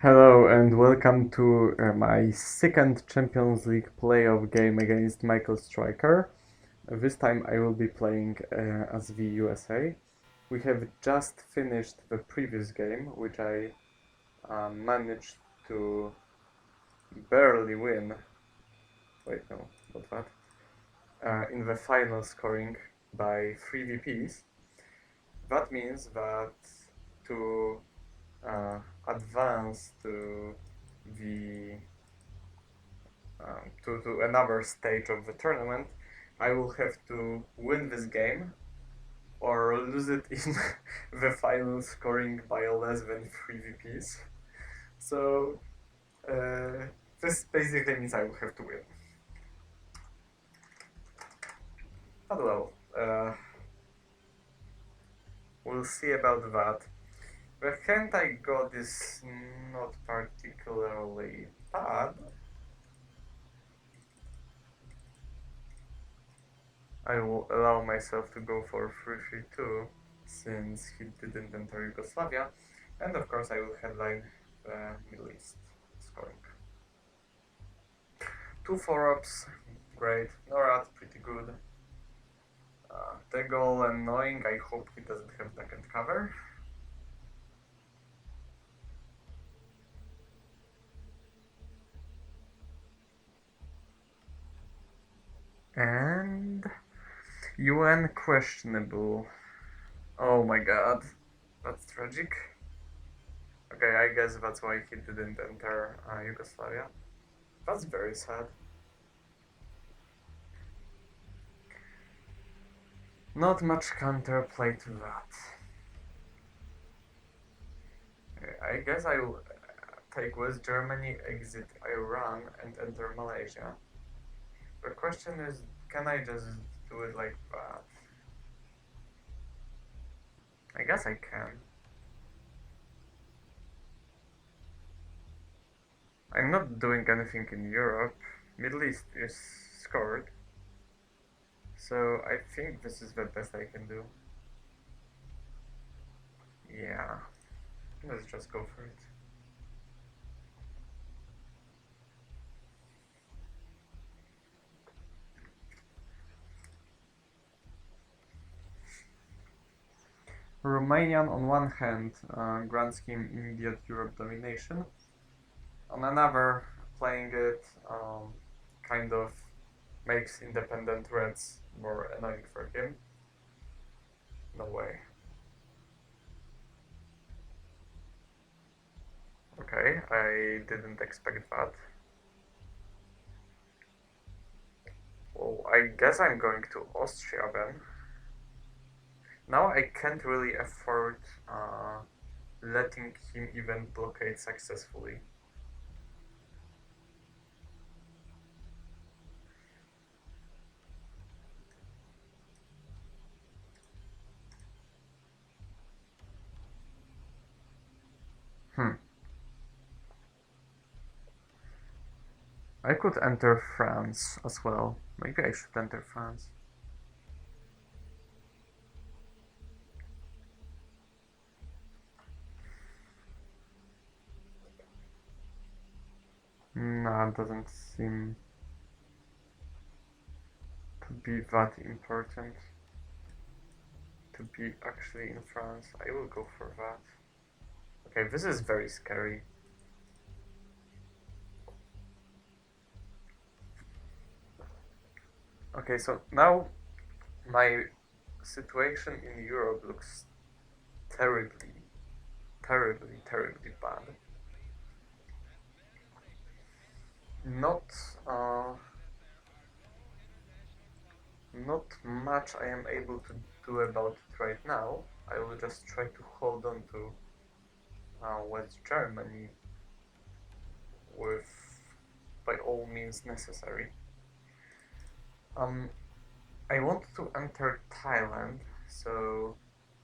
Hello and welcome to my second Champions League playoff game against Michael Stryker. This time I will be playing as the USA. We have just finished the previous game, which I managed to barely win. Wait, no, not that. In the final scoring by 3 VPs. That means that to advance to the to another stage of the tournament, I will have to win this game or lose it in the final scoring by less than 3 VPs. So this basically means I will have to win. But well, we'll see about that. The hand I got is not particularly bad. I will allow myself to go for 3-3-2 since he didn't enter Yugoslavia, and of course I will headline the Middle East scoring. 2 4-ups, great. Norat, pretty good. The goal annoying, I hope he doesn't have backhand cover. And UN questionable. Oh my god, that's tragic. Okay, I guess that's why he didn't enter Yugoslavia. That's very sad. Not much counterplay to that. I guess I will take West Germany, exit Iran, and enter Malaysia. The question is, can I just do it like that? I guess I can. I'm not doing anything in Europe. Middle East is scored. So I think this is the best I can do. Yeah. Let's just go for it. Romanian on one hand, grand scheme immediate Europe domination. On another, playing it kind of makes independent Reds more annoying for him. No way. Okay, I didn't expect that. Well, I guess I'm going to Austria then. Now I can't really afford letting him even blockade successfully. I could enter France as well. Maybe I should enter France. Nah, it doesn't seem to be that important to be actually in France. I will go for that. Okay, this is very scary. Okay, so now my situation in Europe looks terribly, terribly, terribly bad. Not, uh, not much I am able to do about it right now. I will just try to hold on to West Germany with by all means necessary. I want to enter Thailand, so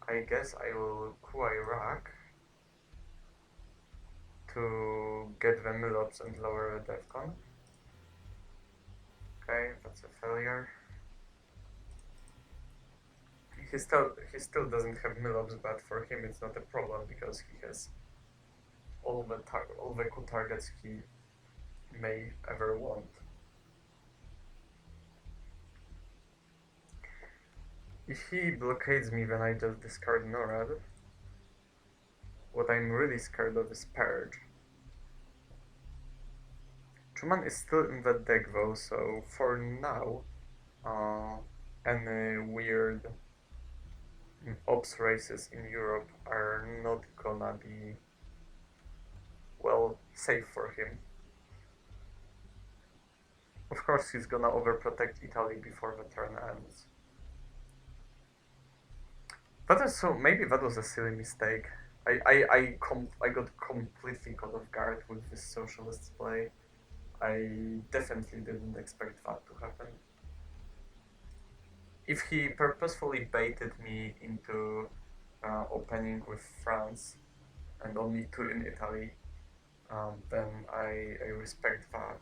I guess I will coup Iraq to get the Milops and lower the DEFCON. Okay, that's a failure. He still doesn't have Milops, but for him it's not a problem because he has all the cool targets he may ever want. If he blockades me, then I just discard Norad. What I'm really scared of is Purge. Truman is still in that deck though, so for now, any weird ops races in Europe are not gonna be, well, safe for him. Of course he's gonna overprotect Italy before the turn ends. Maybe that was a silly mistake. I got completely caught off guard with this socialist play. I definitely didn't expect that to happen. If he purposefully baited me into opening with France and only 2 in Italy, then I respect that.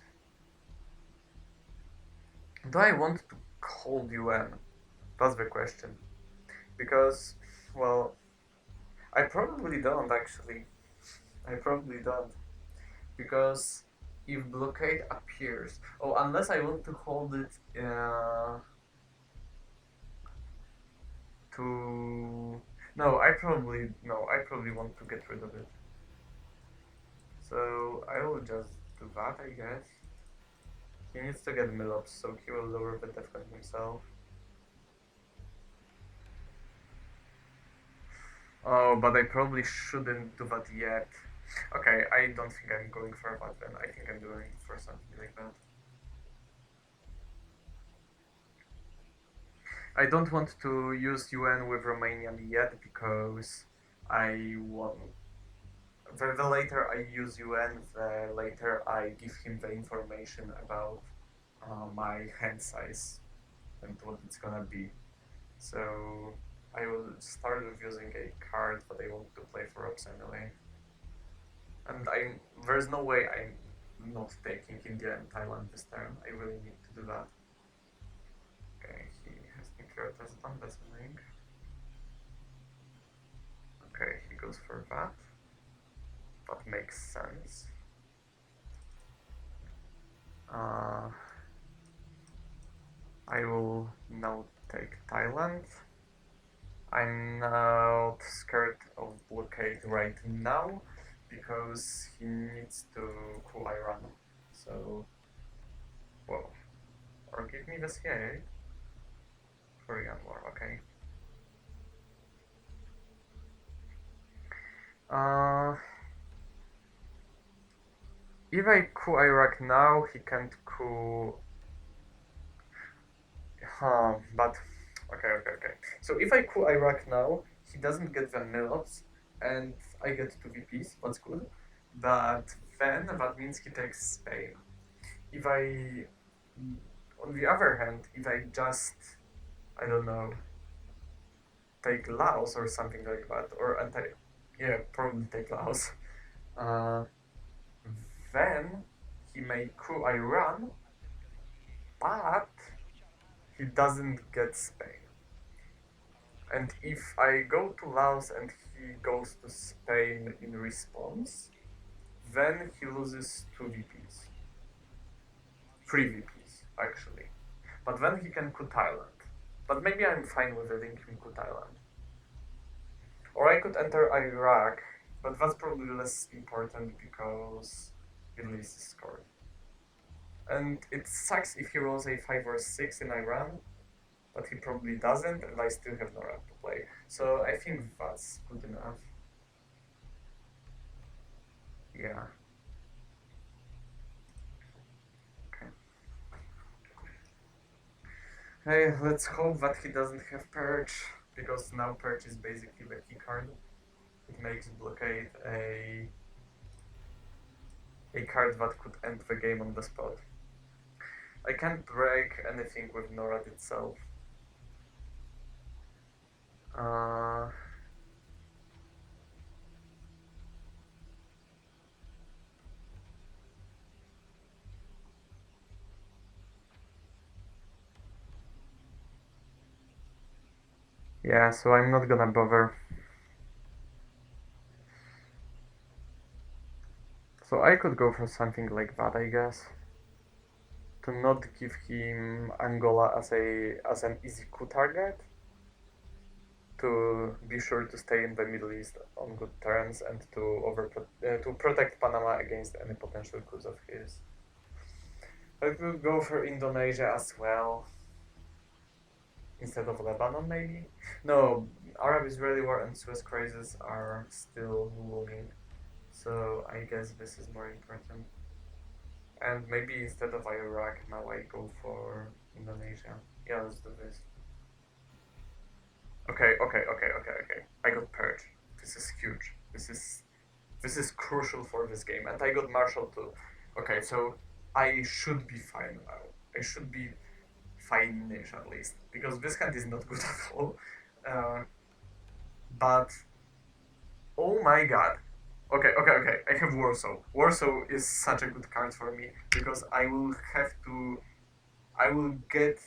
Do I want to hold UN? That's the question. Because, well, I probably don't actually. I probably don't. Because if blockade appears, oh, unless I want to hold it to. I probably want to get rid of it. So I will just do that, I guess. He needs to get Millops, so he will lower the defense himself. Oh, but I probably shouldn't do that yet. Okay, I don't think I'm going for that then. I think I'm doing it for something like that. I don't want to use UN with Romanian yet because I want. The later I use UN, the later I give him the information about my hand size and what it's gonna be. So I will start with using a card that I want to play for ups anyway. And there's no way I'm not taking India and Thailand this turn. I really need to do that. Okay, he has nuclear test done, that's annoying. Okay, he goes for that. That makes sense. I will now take Thailand. I'm not scared of blockade right now because he needs to cool Iran. So, well, or give me the CIA. Korean War, okay. If I coup Iraq now, he can't coup. But okay. So if I coup Iraq now, he doesn't get the Milops, and I get 2 VPs. That's good. But then that means he takes Spain. If I, on the other hand, if I just, I don't know, take Laos or something like that, or probably take Laos. Then he may coup Iran, but he doesn't get Spain. And if I go to Laos and he goes to Spain in response, then he loses 2 VPs. 3 VPs, actually. But then he can coup Thailand. But maybe I'm fine with letting him coup Thailand. Or I could enter Iraq, but that's probably less important because Middle East is scored. And it sucks if he rolls a 5 or 6 in Iran, but he probably doesn't, and I still have Norad to play. So I think that's good enough. Yeah. Okay. Hey, let's hope that he doesn't have Purge, because now Purge is basically the key card. It makes Blockade a card that could end the game on the spot. I can't break anything with Norad itself. Yeah, so I'm not gonna bother. So I could go for something like that, I guess. To not give him Angola as an easy coup target. To be sure to stay in the Middle East on good terms and to protect Panama against any potential coups of his. I could go for Indonesia as well, instead of Lebanon maybe. No, Arab-Israeli war and Suez crisis are still looming, so I guess this is more important. And maybe instead of Iraq, now I go for Indonesia. Yeah, let's do this. Okay. I got Purge. This is huge. This is crucial for this game, and I got Marshall too. Okay, so I should be fine now. I should be fine-ish at least, because this hand is not good at all. Uh, but oh my god. Okay. I have Warsaw. Warsaw is such a good card for me because I will have to. I will get.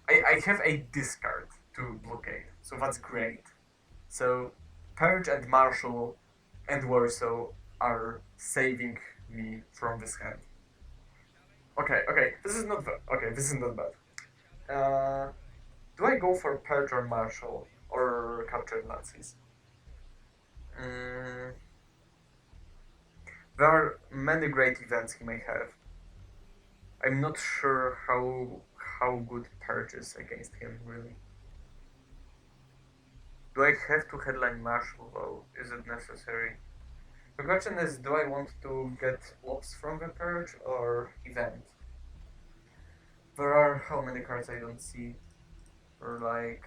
I have a discard to blockade, so that's great. So Purge and Marshall and Warsaw are saving me from this hand. Okay, this is not bad. Okay, this is not bad. Do I go for Purge or Marshall or capture Nazis? Mm, there are many great events he may have. I'm not sure how good Purge is against him really. Do I have to headline Marshall though? Is it necessary? The question is, do I want to get ops from the Purge or event? There are how many cards I don't see? Or like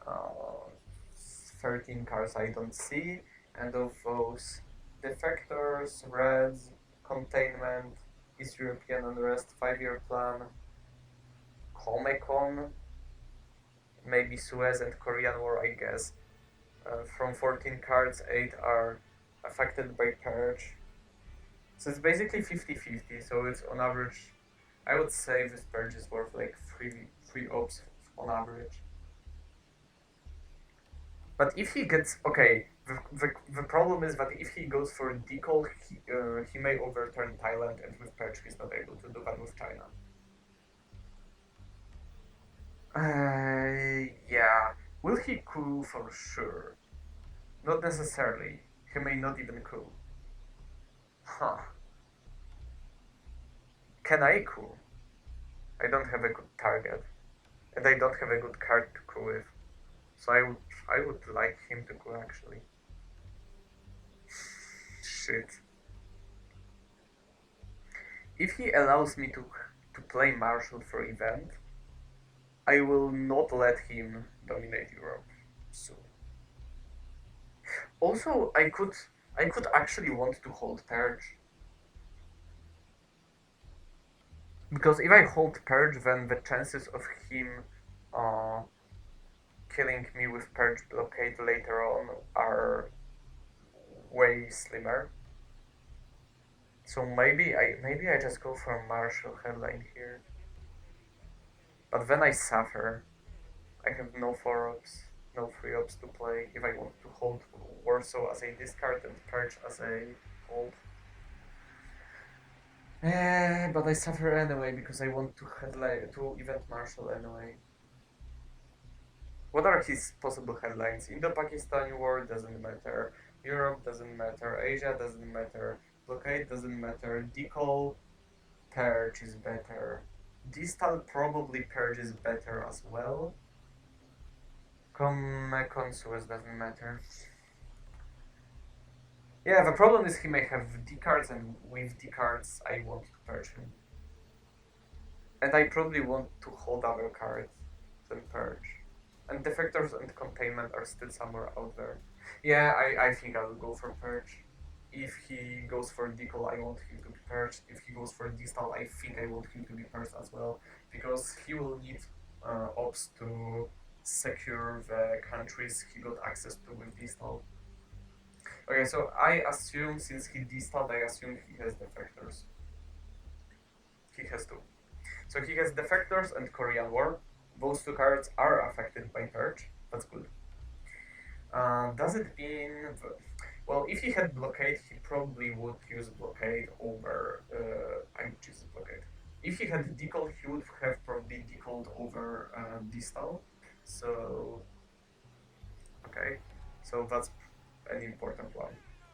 uh, 13 cards I don't see, and of those, defectors, reds, containment, East European unrest, 5-year plan, Comecon, maybe Suez and Korean War, I guess. From 14 cards, 8 are affected by Purge. So it's basically 50-50, so it's on average, I would say this Purge is worth like 3 ops on average. But if he gets, okay, the problem is that if he goes for decall, he may overturn Thailand, and with Purge he's not able to do that with China. Yeah. Will he coup for sure? Not necessarily. He may not even coup. Huh. Can I coup? I don't have a good target. And I don't have a good card to coup with. So I would like him to coup actually. Shit. If he allows me to play Marshall for event, I will not let him dominate Europe soon. Also, I could actually want to hold Purge. Because if I hold Purge, then the chances of him uh, killing me with Purge blockade later on are way slimmer. So maybe I just go for Marshall headline here. But then I suffer. I have no 4-ops, no 3-ops to play if I want to hold Warsaw as a discard and Purge as a hold. But I suffer anyway because I want to headline to event Marshall anyway. What are his possible headlines? Indo-Pakistan war doesn't matter. Europe doesn't matter. Asia doesn't matter. Blockade doesn't matter. Decall, Purge is better. Distal probably Purge is better as well. Suez doesn't matter. Yeah, the problem is he may have D cards, and with D cards I want to Purge him. And I probably want to hold other cards than Purge. And defectors and containment are still somewhere out there. Yeah, I think I will go for Purge. If he goes for Decall, I want him to be purged. If he goes for Distal, I think I want him to be purged as well. Because he will need ops to secure the countries he got access to with Distal. Okay, so I assume, since he Distaled, I assume he has defectors. He has two. So he has defectors and Korean War. Those 2 cards are affected by Purge. That's good. Does it mean... Well, if he had blockade, he probably would use blockade over. I would choose blockade. If he had decal, he would have probably decalled over distal. So okay, so that's an important one.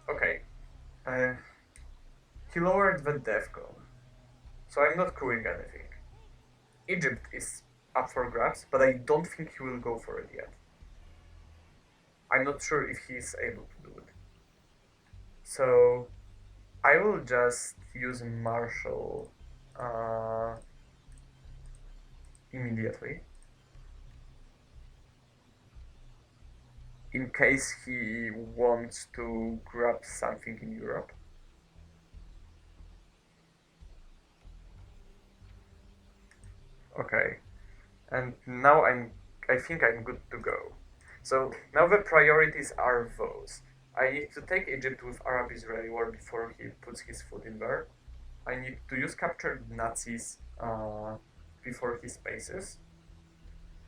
Okay, uh, he lowered the death goal, so I'm not crewing anything. Egypt is up for grabs, but I don't think he will go for it yet. I'm not sure if he's able to do it. So I will just use Marshall immediately in case he wants to grab something in Europe. Okay, and now I think I'm good to go. So now the priorities are those. I need to take Egypt with Arab-Israeli war before he puts his foot in there. I need to use captured Nazis before he spaces.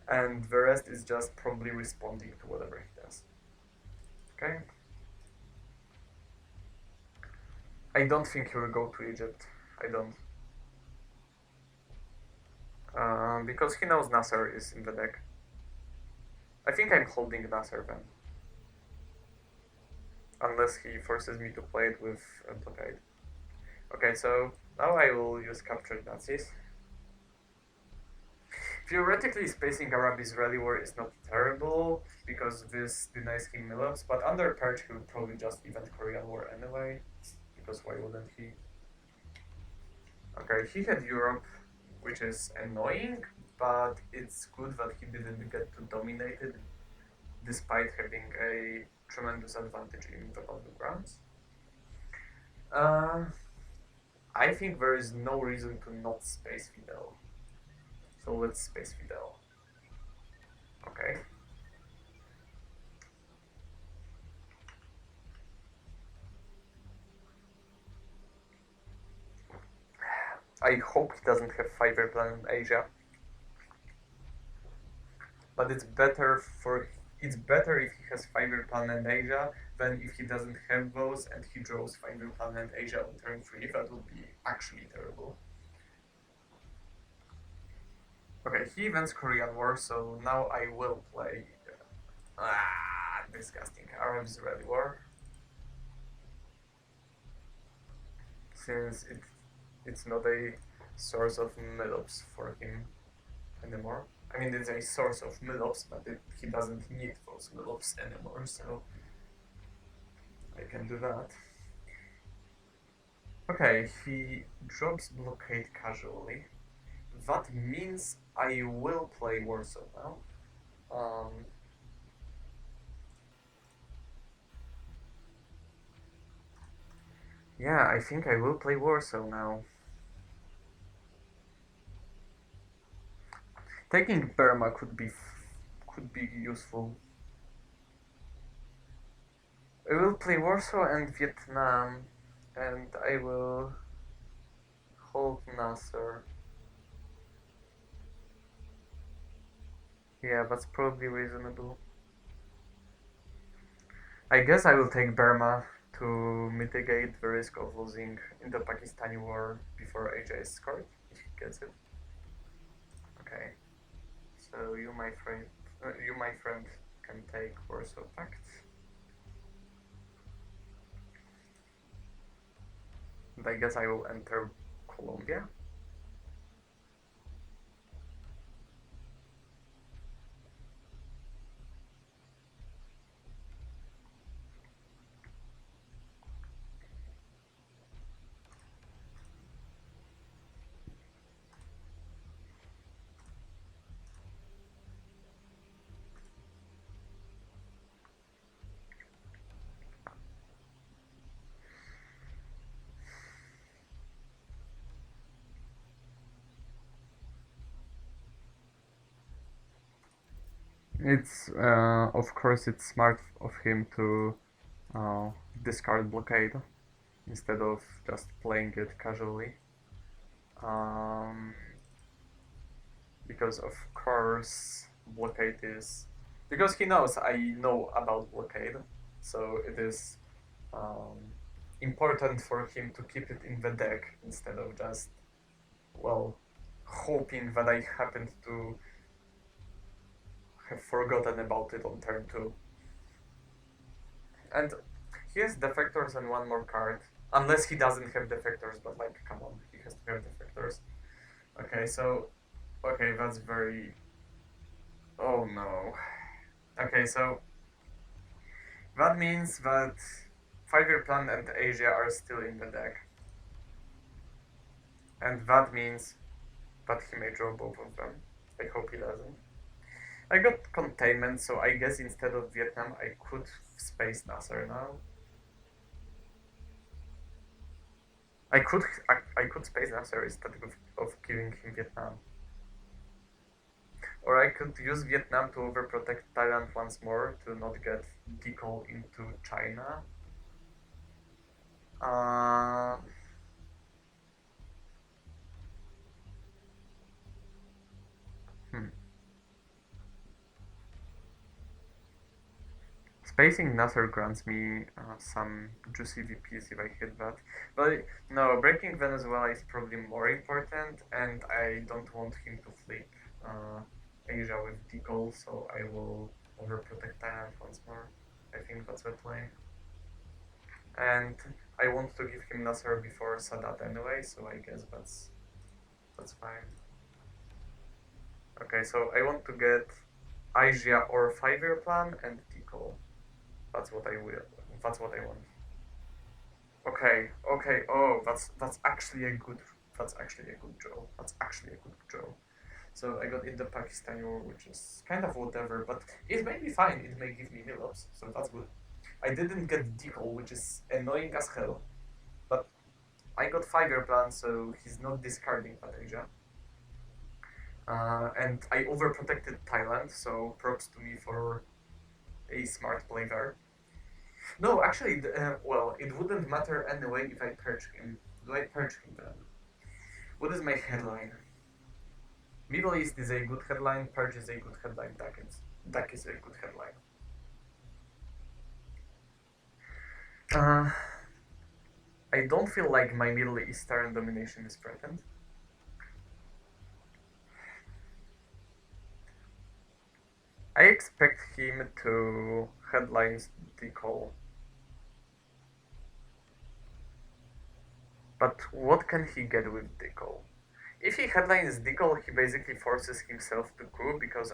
And the rest is just probably responding to whatever he does. Okay? I don't think he will go to Egypt. I don't. Because he knows Nasser is in the deck. I think I'm holding Nasser then. Unless he forces me to play it with a blockade. Okay, so now I will use captured Nazis. Theoretically, spacing Arab-Israeli war is not terrible, because this denies him Milops, but under Perch he would probably just event Korean war anyway, because why wouldn't he? Okay, he had Europe, which is annoying, but it's good that he didn't get to dominate it, despite having a tremendous advantage in the battlegrounds. I think there is no reason to not space Fidel. So let's space Fidel. Okay. I hope he doesn't have Fiverr Plan in Asia. But it's better if he has Fiverr Plan in Asia than if he doesn't have those and he draws Fiverr Plan in Asia on turn 3. That would be actually terrible. Okay, he events Korean War, so now I will play disgusting Arab-Israeli War. Since it's not a source of Milops for him anymore. I mean, it's a source of Milops, but he doesn't need those Milops anymore, so I can do that. Okay, he drops blockade casually. That means I will play Warsaw now. Yeah, I think I will play Warsaw now. Taking Burma could be useful. I will play Warsaw and Vietnam, and I will hold Nasser. Yeah, that's probably reasonable. I guess I will take Burma to mitigate the risk of losing in the Pakistani war before AJ is scored, if he gets it. Okay. So you, my friend, can take Warsaw Pact. And I guess I will enter Colombia. It's of course it's smart of him to discard blockade instead of just playing it casually. Because of course blockade is because he knows I know about blockade, so it is um, important for him to keep it in the deck instead of just, well, hoping that I happened to have forgotten about it on turn 2. And he has defectors and one more card. Unless he doesn't have defectors, but like, come on, he has to have defectors. Okay, so, okay, that's very, oh no. Okay, so that means that 5-year plan and Asia are still in the deck. And that means that he may draw both of them. I hope he doesn't. I got containment, so I guess instead of Vietnam, I could space Nasser now. I could space Nasser instead of giving him Vietnam. Or I could use Vietnam to overprotect Thailand once more to not get decall into China. Uh, hmm. Spacing Nasser grants me some juicy VPs if I hit that. But no, breaking Venezuela is probably more important, and I don't want him to flip Asia with decall, so I will overprotect Thailand once more. I think that's the play. And I want to give him Nasser before Sadat anyway, so I guess that's fine. Okay, so I want to get Asia or 5-year plan and decall. That's what I will. That's what I want. Okay, okay. Oh, that's actually a good. That's actually a good draw. That's actually a good draw. So I got in the Pakistani war, which is kind of whatever, but it may be fine. It may give me heal-ups, so that's good. I didn't get decall, which is annoying as hell, but I got 5-year plan, so he's not discarding Asia. And I overprotected Thailand, so props to me for a smart play there. No, actually, well, it wouldn't matter anyway if I purge him. Do I purge him then? What is my headline? Middle East is a good headline, Purge is a good headline, Dak is a good headline. Uh, I don't feel like my Middle Eastern domination is threatened. I expect him to headline the call. But what can he get with Decol? If he headlines Decol, he basically forces himself to coup because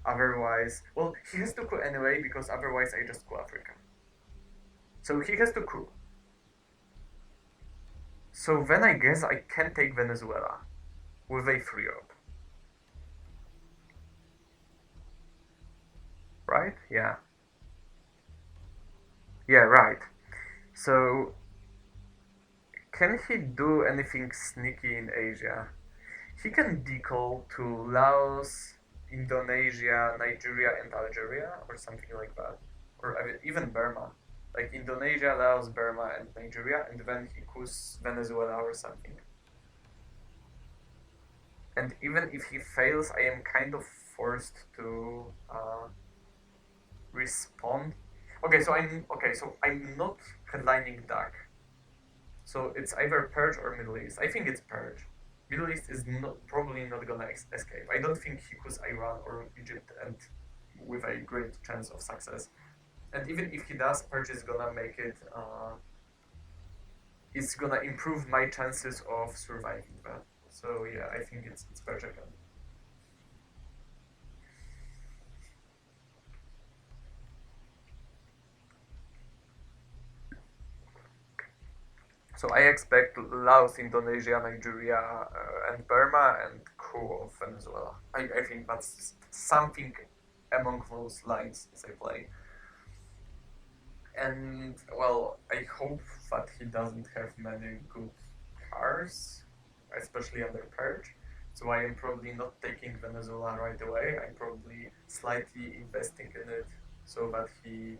otherwise, well, he has to coup anyway because otherwise I just coup Africa. So he has to coup. So then I guess I can take Venezuela with a 3-up. Right? Yeah. Yeah, right. So can he do anything sneaky in Asia? He can decall to Laos, Indonesia, Nigeria, and Algeria, or something like that. Or even Burma. Like Indonesia, Laos, Burma, and Nigeria, and then he coups Venezuela or something. And even if he fails, I am kind of forced to respond. So I'm not headlining Dak. So it's either Purge or Middle East. I think it's Purge. Middle East is probably not gonna escape. I don't think he coups Iran or Egypt, and with a great chance of success. And even if he does, Purge is gonna make it. It's gonna improve my chances of surviving that. So yeah, I think it's Purge again. So I expect Laos, Indonesia, Nigeria, and Burma, and coup of Venezuela. I think that's something among those lines as I play. And well, I hope that he doesn't have many good cars, especially under Purge. So I am probably not taking Venezuela right away. I'm probably slightly investing in it so that he.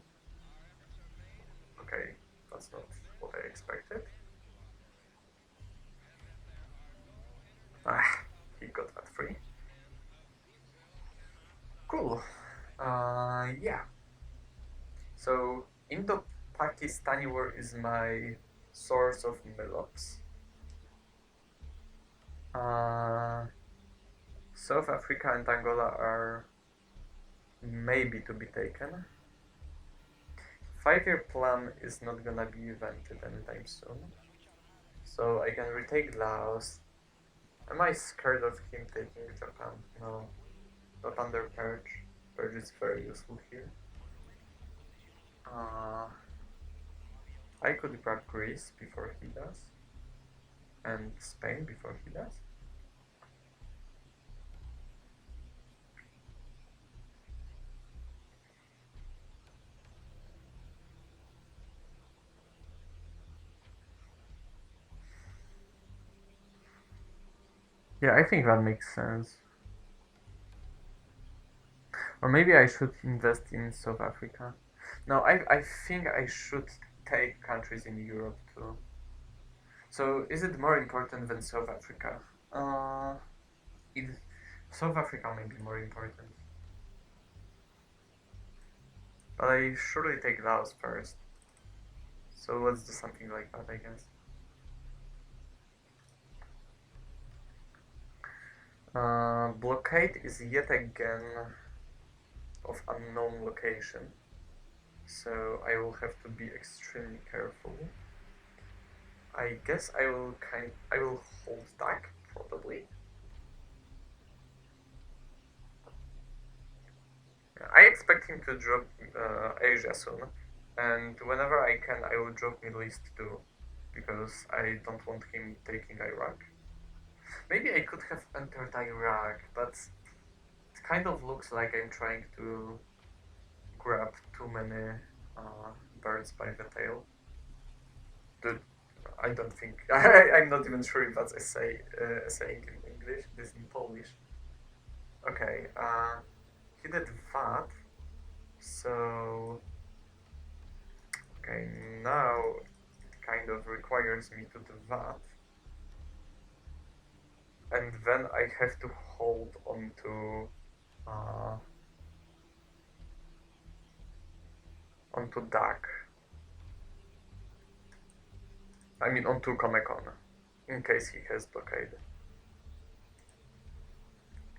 Okay, that's not what I expected. Ah, he got that free. Cool. Yeah. So in the Pakistani war is my source of millops. South Africa and Angola are maybe to be taken. 5-year plan is not gonna be invented anytime soon. So I can retake Laos. Am I scared of him taking Japan? No. Not under Purge. Purge is very useful here. I could grab Greece before he does. And Spain before he does. Yeah, I think that makes sense. Or maybe I should invest in South Africa. No, I think I should take countries in Europe too. So is it more important than South Africa? It, South Africa may be more important. But I surely take Laos first. So let's do something like that, I guess. Blockade is yet again of unknown location. So I will have to be extremely careful. I guess I will hold back, probably. I expect him to drop Asia soon, and whenever I can, I will drop Middle East too, because I don't want him taking Iraq. Maybe I could have entered Iraq, but it kind of looks like I'm trying to grab too many birds by the tail. I don't think I'm not even sure if that's a saying in English. This in Polish. Okay, he did that. So okay, now it kind of requires me to do that, and then I have to hold uh, onto Dak. I mean onto Comecon, in case he has blockade.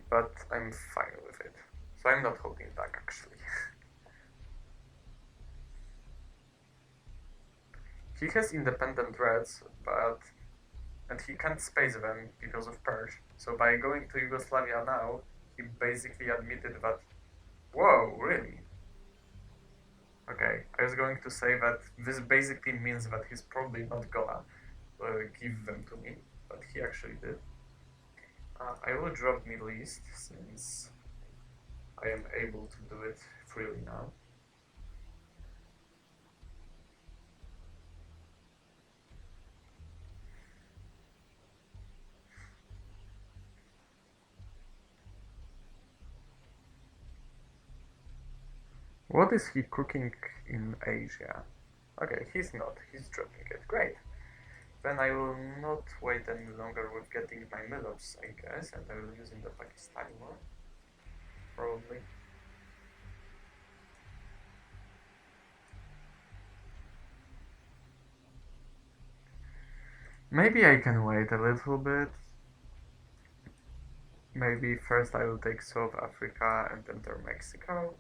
But I'm fine with it. So I'm not holding Dak actually. He has independent reds, and he can't space them because of Purge. So by going to Yugoslavia now, he basically admitted that, whoa, really? Okay, I was going to say that this basically means that he's probably not gonna give them to me, but he actually did. I will drop Middle East since I am able to do it freely now. What is he cooking in Asia? Okay, he's not. He's dropping it. Great. Then I will not wait any longer with getting my millops, I guess, and I will use in the Pakistani war. Probably. Maybe I can wait a little bit. Maybe first I will take South Africa and enter Mexico.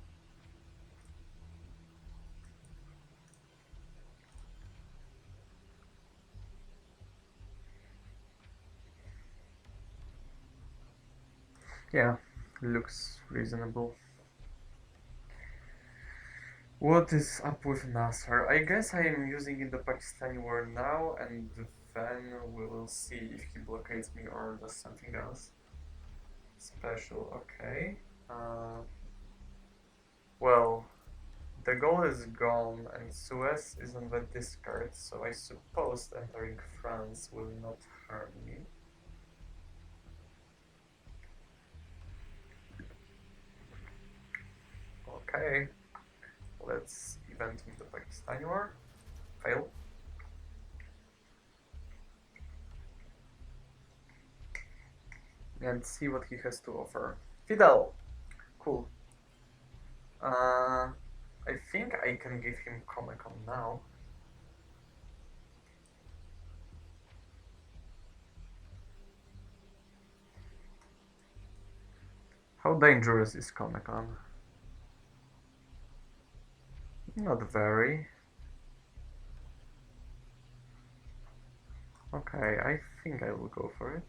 Yeah, looks reasonable. What is up with Nasser? I guess I am using in the Pakistani war now, and then we will see if he blockades me or does something else. Special, okay. Well, the goal is gone and Suez is on the discard, so I suppose entering France will not harm me. Okay, let's event in the Pakistani war. Fail. And see what he has to offer. Fidel! Cool. I I think I can give him Comic-Con now. How dangerous is Comic-Con? Not very. Okay, I think I will go for it.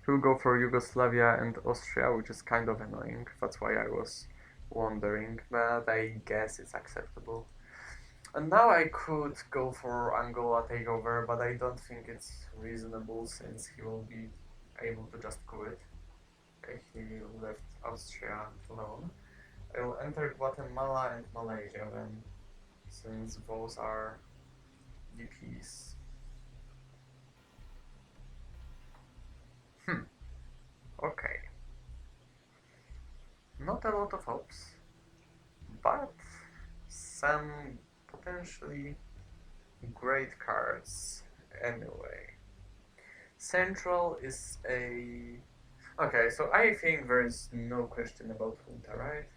He'll go for Yugoslavia and Austria, which is kind of annoying. That's why I was wondering, but I guess it's acceptable. And now I could go for Angola takeover, but I don't think it's reasonable since he will be able to just quit. Okay, he left Austria alone. I will enter Guatemala and Malaysia then, since those are DPs. Okay. Not a lot of hopes, but some potentially great cards anyway. Central is a... Okay, so I think there is no question about Junta, right?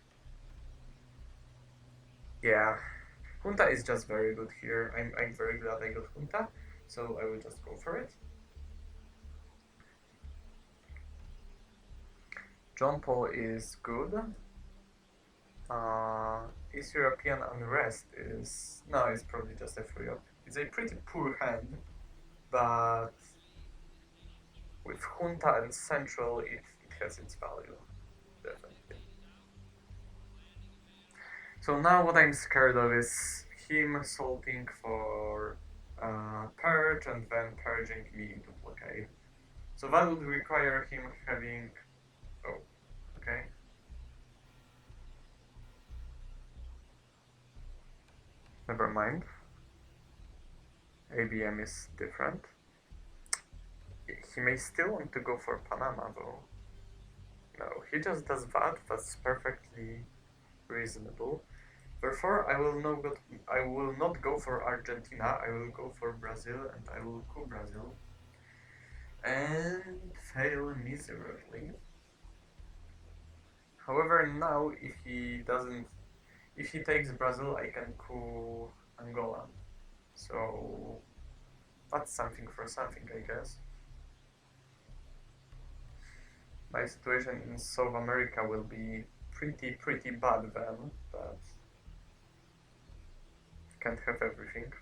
Yeah, Junta is just very good here. I'm very glad I got Junta, so I will just go for it. John Paul is good. East European Unrest is... No, it's probably just a free up. It's a pretty poor hand, but with Junta and Central, it has its value, definitely. So now what I'm scared of is him salting for purge and then purging me duplicate. So that would require him having... Oh, okay. Never mind. ABM is different. He may still want to go for Panama though. No, he just does that. That's perfectly reasonable. Therefore, I will not go for Argentina. I will go for Brazil, and I will coup Brazil and fail miserably. However, now if he takes Brazil, I can coup Angola. So that's something for something, I guess. My situation in South America will be pretty bad then, but can't have everything.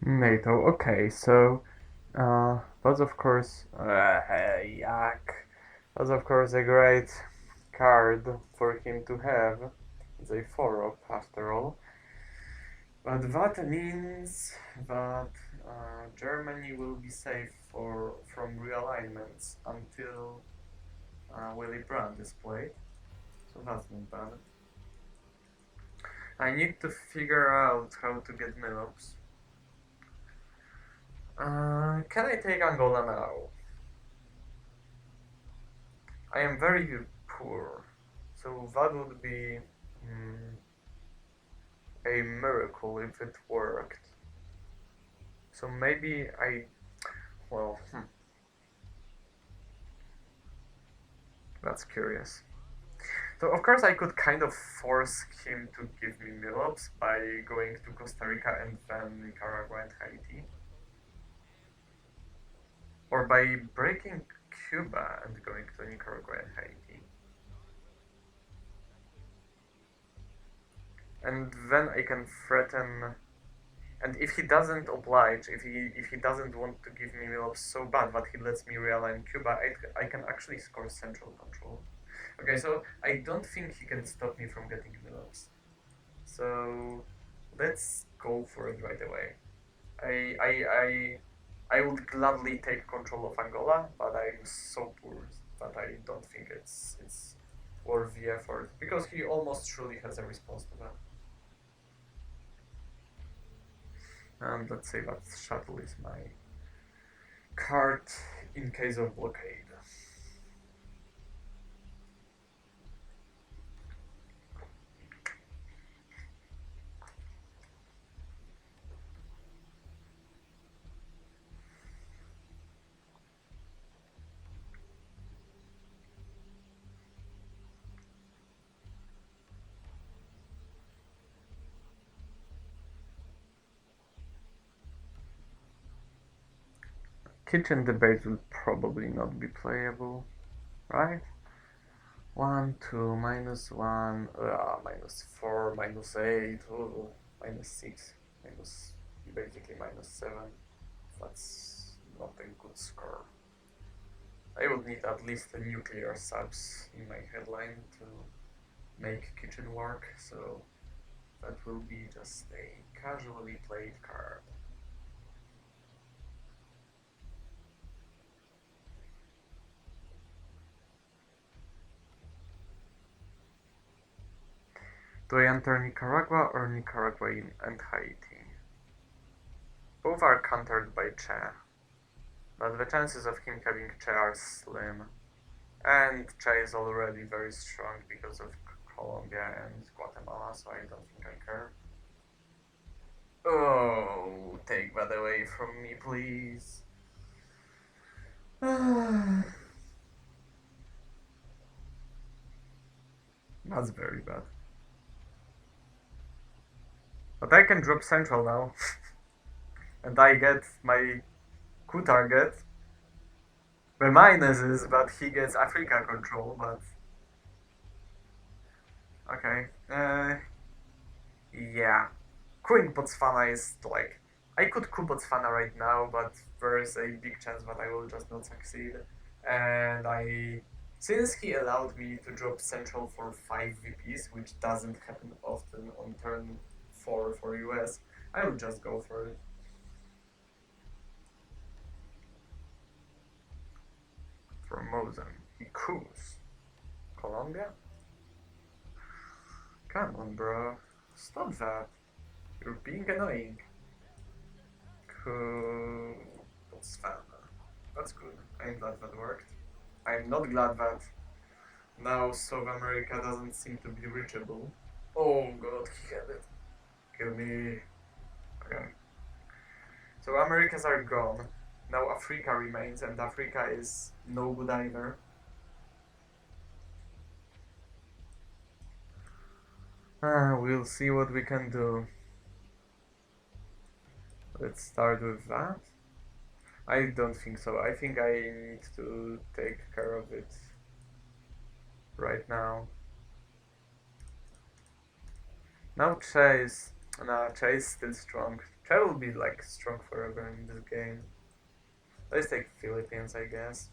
NATO. Okay, so that's of course yuck. That's of course a great card for him to have. It's a 4-up after all. But that means that Germany will be safe from realignments until Willy Brandt is played. So that's not bad. I need to figure out how to get Milops. Can I take Angola now? I am very poor, so that would be a miracle if it worked. So maybe well, that's curious. So of course I could kind of force him to give me Milops by going to Costa Rica and then Nicaragua and Haiti. Or by breaking Cuba and going to Nicaragua and Haiti. And then I can threaten. And if he doesn't oblige, if he doesn't want to give me Milops so bad that he lets me realign Cuba, I can actually score central control. Okay, so I don't think he can stop me from getting Milops. So let's go for it right away. I I I would gladly take control of Angola, but I'm so poor that I don't think it's worth the effort because he almost surely has a response to that. And let's say that shuttle is my card in case of blockade. Kitchen debate will probably not be playable, right? 1, 2, -1, -4, -8, -6, minus basically -7. That's not a good score. I would need at least a nuclear subs in my headline to make kitchen work, so that will be just a casually played card. Do I enter Nicaragua or Nicaragua and Haiti? Both are countered by Che, but the chances of him having Che are slim. And Che is already very strong because of Colombia and Guatemala, so I don't think I care. Oh, take that away from me, please. That's very bad. But I can drop central now. And I get my coup target. The minus is that he gets Africa control, but... Okay. Yeah. Queen Botswana is like... I could coup Botswana right now, but there's a big chance that I will just not succeed. And I... Since he allowed me to drop central for 5 VPs, which doesn't happen often on turn 4 for US, I will just go for it. Formosan. He coups. Colombia? Come on, bro. Stop that. You're being annoying. Botswana. That's good. I'm glad that worked. I'm not glad that now South America doesn't seem to be reachable. Oh god, he had it. Kill me. Okay. So Americas are gone. Now Africa remains, and Africa is no good either. We'll see what we can do. Let's start with that. I don't think so. I think I need to take care of it right now. Now Che is... Nah, Che is still strong. Che will be like strong forever in this game. Let's take Philippines, I guess.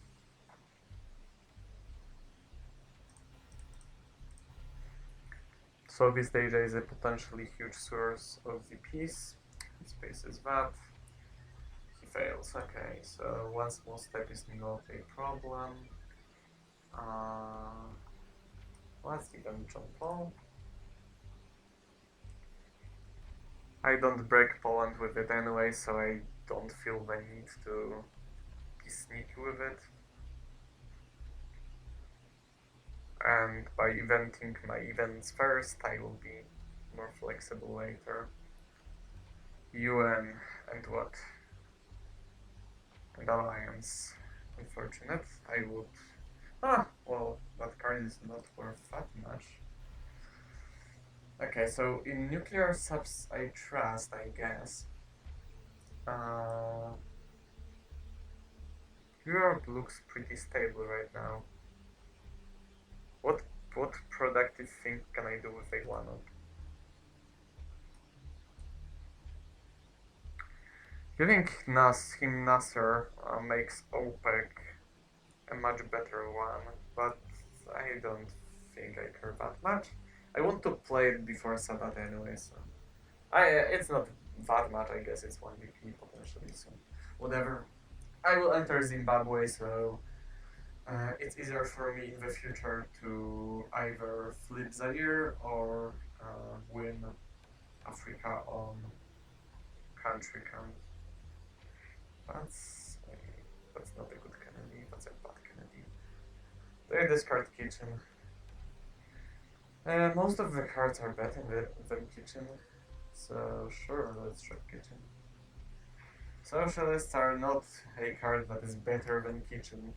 Southeast Asia is a potentially huge source of VPs. Space is that. He fails. Okay, so one small step is not a problem. Let's even John Paul. I don't break Poland with it anyway, so I don't feel the need to be sneaky with it. And by eventing my events first, I will be more flexible later. UN and what? And alliance. Unfortunate. I would... Ah, well, that card is not worth that much. Okay, so in nuclear subs I trust, I guess. Uh, Europe looks pretty stable right now. What what productive thing can I do with a one-up? Giving him Nasser makes OPEC a much better one, but I don't think I care that much. I want to play it before Sabbath anyway, so it's not that much. I guess it's 1 VP potentially, so whatever. I will enter Zimbabwe, so it's easier for me in the future to either flip Zaire or win Africa on country count. That's that's not a good Kennedy. That's a bad Kennedy. They discard kitchen. Most of the cards are better than kitchen, so sure, let's try kitchen. Socialists are not a card that is better than kitchen.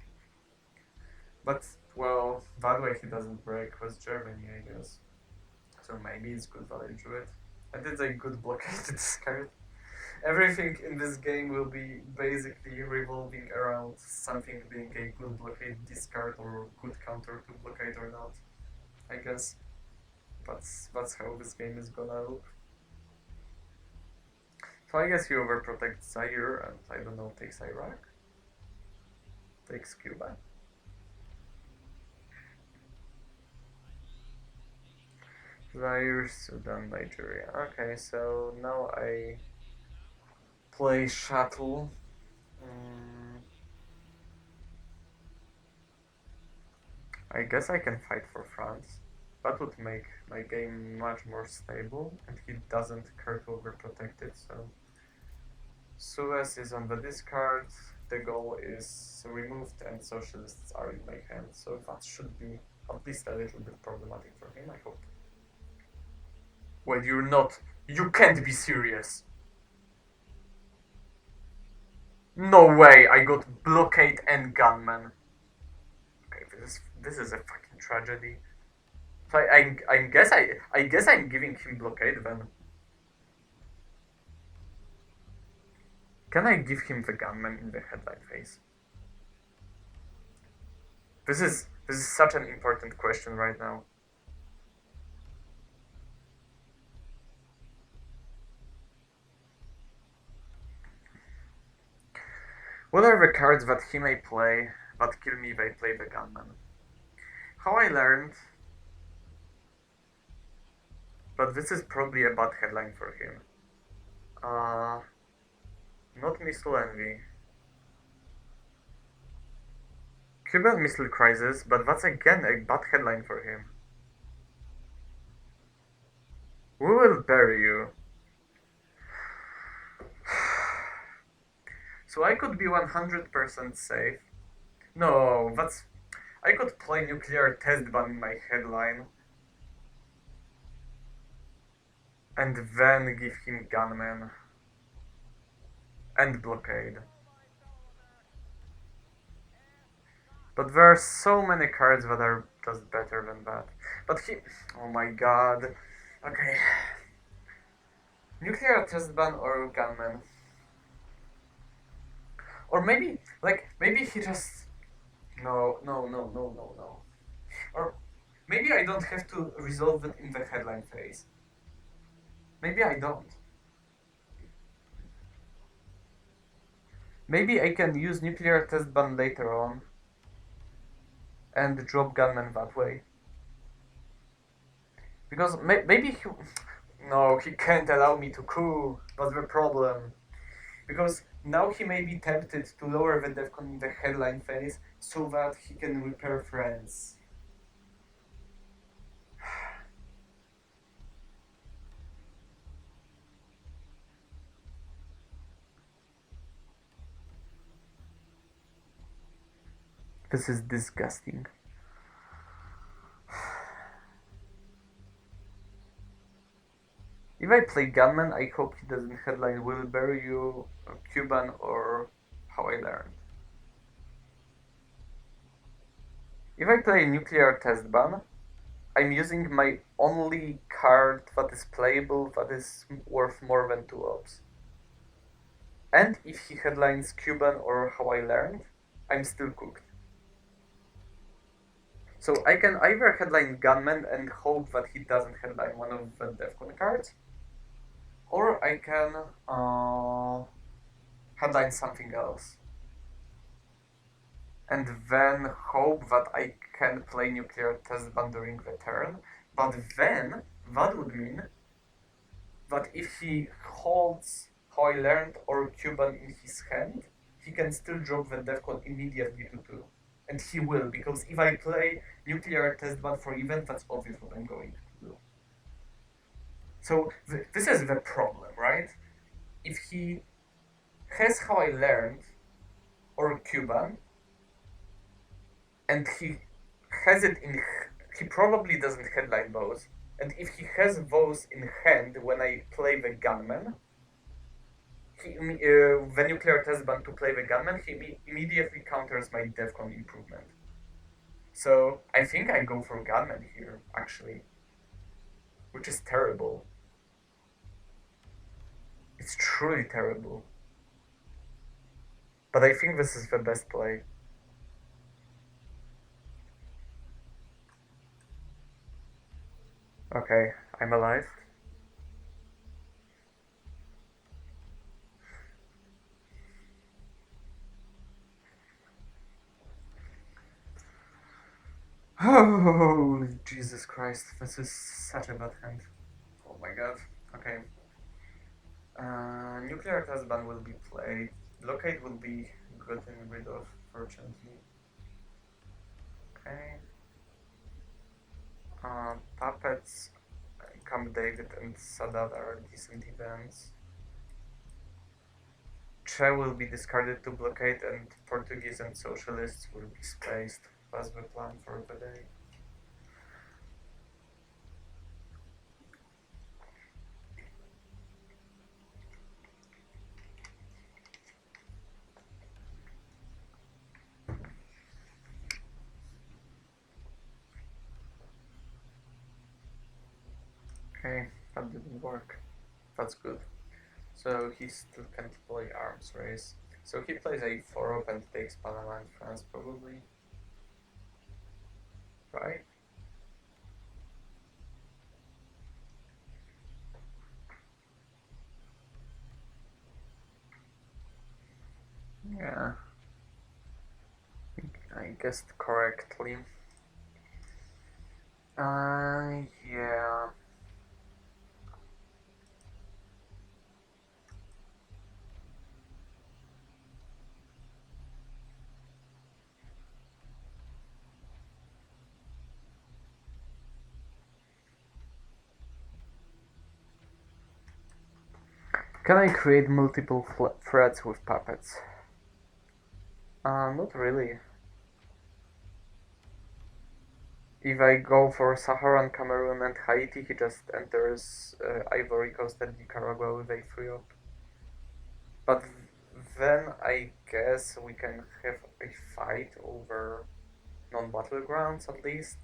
But, well, that way he doesn't break with Germany, I guess. So maybe it's good value to it. And it's a good blockade to discard. Everything in this game will be basically revolving around something being a good blockade discard or good counter to blockade or not. I guess that's how this game is gonna look. So I guess he overprotects Zaire and I don't know, takes Iraq. Takes Cuba. Zaire, Sudan, Nigeria. Okay, so now I play shuttle. I guess I can fight for France. That would make my game much more stable, and he doesn't care to overprotect it, so Suez is on the discard, the goal is removed, and socialists are in my hand, so that should be at least a little bit problematic for him, I hope. Wait, you're not. You can't be serious. No way, I got blockade and gunman. Okay, this is a fucking tragedy. So I guess I'm giving him blockade then. Can I give him the gunman in the headline phase? This is such an important question right now. What are the cards that he may play that kill me if I play the gunman? How I learned, but this is probably a bad headline for him. Not Missile Envy. Cuban Missile Crisis, but that's again a bad headline for him. We will bury you. So I could be 100% safe. No, that's... I could play Nuclear Test Ban in my headline. And then give him Gunman. And Blockade. But there are so many cards that are just better than that. But he... Oh my god. Okay. Nuclear Test Ban or Gunman. Or maybe, maybe he just... No. Or maybe I don't have to resolve it in the headline phase. Maybe I don't. Maybe I can use Nuclear Test Ban later on. And drop Gunman that way. Because maybe he... No, he can't allow me to coup. That's the problem. Because now he may be tempted to lower the defcon in the headline phase so that he can repair friends. This is disgusting. If I play Gunman, I hope he doesn't headline Will Bury You, Cuban, or How I Learned. If I play nuclear test ban, I'm using my only card that is playable that is worth more than 2 ops. And if he headlines Cuban or How I Learned, I'm still cooked. So I can either headline Gunman and hope that he doesn't headline one of the Defcon cards, or I can headline something else. And then hope that I can play nuclear test ban during the turn. But then that would mean that if he holds How I Learned or Cuban in his hand, he can still drop the Defcon immediately to 2. And he will, because if I play nuclear test ban for event, that's obvious what I'm going to do. So this is the problem, right? If he has How I Learned or Cuban, and he has it in, he probably doesn't headline those. And if he has those in hand when I play the Gunman, the nuclear test ban to play the Gunman, he immediately counters my Defcon improvement. So I think I go for Gunman here, actually, which is terrible. It's truly terrible. But I think this is the best play. Okay, I'm alive. Holy Jesus Christ, this is such a bad hand. Oh my god. Okay. Nuclear test ban will be played. Blockade will be gotten rid of, fortunately. Okay. Puppets, Camp David and Sadat are decent events. Che will be discarded to blockade, and Portuguese and Socialists will be spaced. That's the plan for the day. Okay, that didn't work. That's good. So he still can't play arms race. So he plays a 4-up and takes Panama and France probably. Right? Yeah. I guessed correctly. Yeah. Can I create multiple threads with puppets? Not really. If I go for Saharan, Cameroon, and Haiti, he just enters Ivory Coast and Nicaragua with a 3-up. But then I guess we can have a fight over non-battlegrounds at least.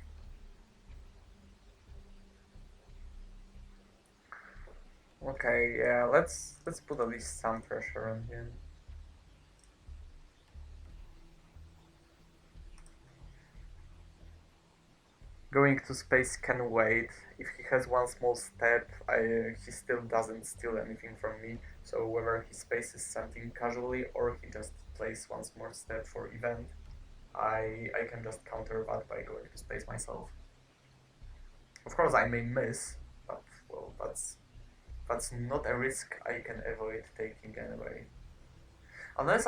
Okay, yeah, let's put at least some pressure on him. Going to space can wait. If he has one small step, he still doesn't steal anything from me. So whether he spaces something casually or he just plays one more step for event, I can just counter that by going to space myself. Of course, I may miss, but well, that's not a risk I can avoid taking anyway. Unless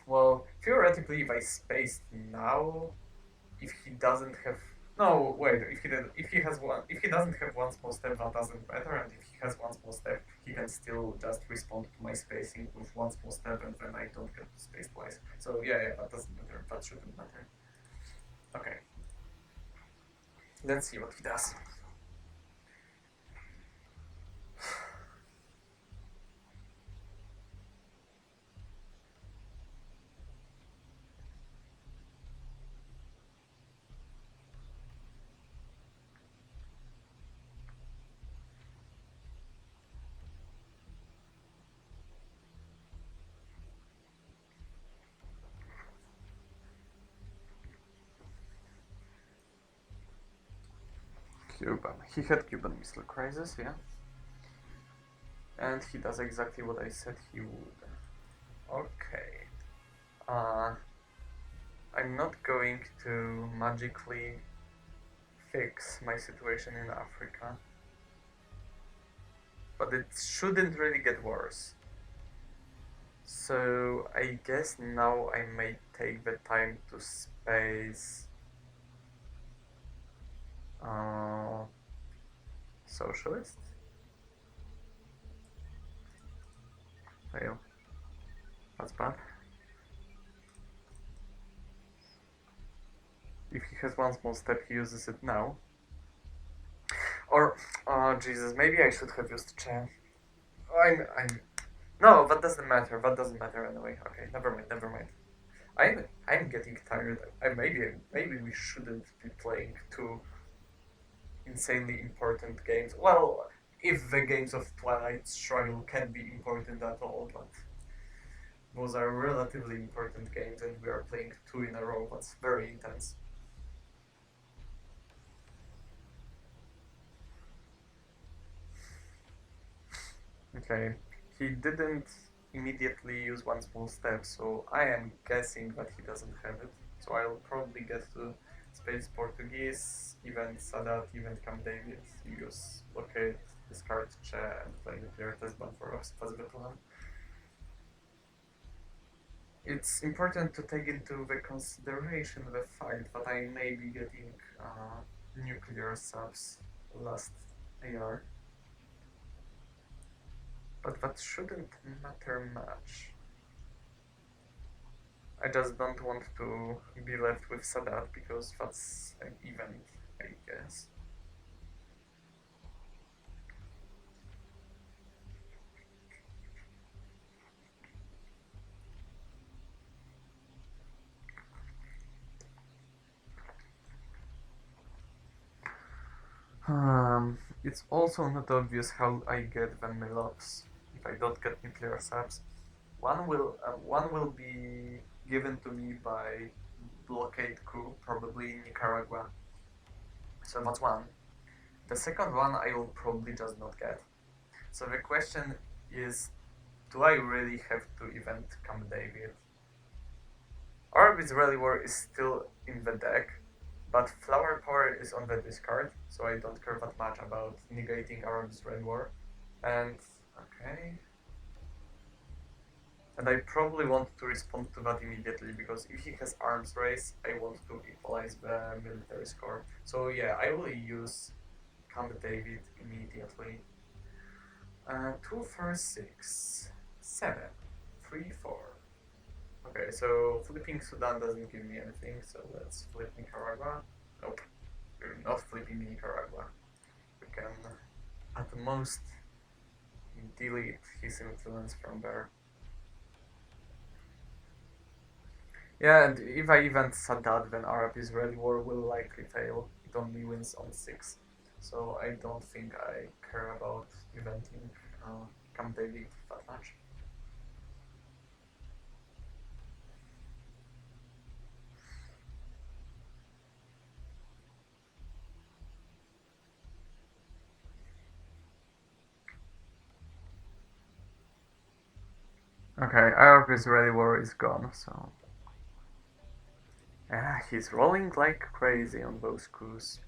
well, theoretically, if I spaced now, if he doesn't have, no, wait, if he has one, if he doesn't have one small step, that doesn't matter, and if he has one small step, he can still just respond to my spacing with one small step, and then I don't get to space twice. So yeah, that doesn't matter. That shouldn't matter. Okay. Let's see what he does. Cuban. He had Cuban Missile Crisis, yeah. And he does exactly what I said he would. Okay. I'm not going to magically fix my situation in Africa. But it shouldn't really get worse. So I guess now I may take the time to space socialist. Fail. That's bad. If he has one small step, he uses it now. Or, oh Jesus, maybe I should have used Che. No, that doesn't matter. That doesn't matter anyway. Okay, never mind, never mind. I'm getting tired. Maybe we shouldn't be playing two insanely important games. Well, if the games of Twilight Struggle can be important at all, but those are relatively important games, and we are playing two in a row. That's very intense. Okay, he didn't immediately use one small step, so I am guessing that he doesn't have it. So I'll probably get to Space Portuguese, event Sadat, event Camp David, use blockade, discard Che, and play nuclear test ban for us as the plan. It's important to take into the consideration the fact that I may be getting nuclear subs last AR. But that shouldn't matter much. I just don't want to be left with Sadat because that's an event, I guess. It's also not obvious how I get the Melops if I don't get nuclear subs. One will be given to me by blockade coup, probably in Nicaragua. So that's one. The second one I will probably just not get. So the question is, do I really have to event Camp David? Orb Israeli War is still in the deck, but Flower Power is on the discard, so I don't care that much about negating Arab Israeli War. And okay. And I probably want to respond to that immediately, because if he has arms race, I want to equalize the military score. So yeah, I will use Camp David immediately. 2, 4, 6, 7, 3, 4. Okay, so flipping Sudan doesn't give me anything, so let's flip Nicaragua. Nope, we're not flipping Nicaragua. We can, at most, delete his influence from there. Yeah, and if I event Sadat, then Arab-Israeli war will likely fail. It only wins on 6. So I don't think I care about eventing Camp David that much. Okay, Arab-Israeli war is gone, so... he's rolling like crazy on those coups.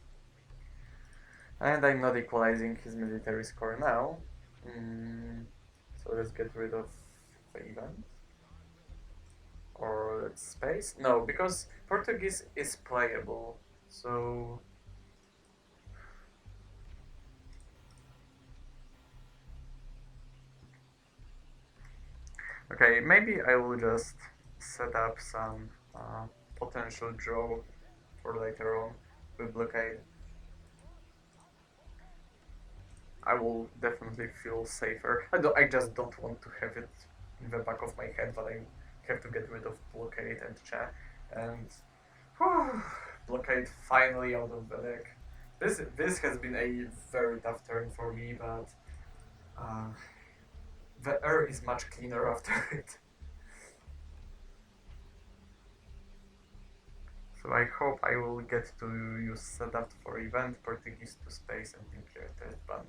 And I'm not equalizing his military score now. So let's get rid of the event. Or let's space. No, because Portuguese is playable. So... Okay, maybe I will just set up some potential draw for later on with blockade. I will definitely feel safer. I just don't want to have it in the back of my head that I have to get rid of blockade and Che. And blockade finally out of the deck. This has been a very tough turn for me, but the air is much cleaner after it. So I hope I will get to use setup for event, Portuguese to space and nuclear test ban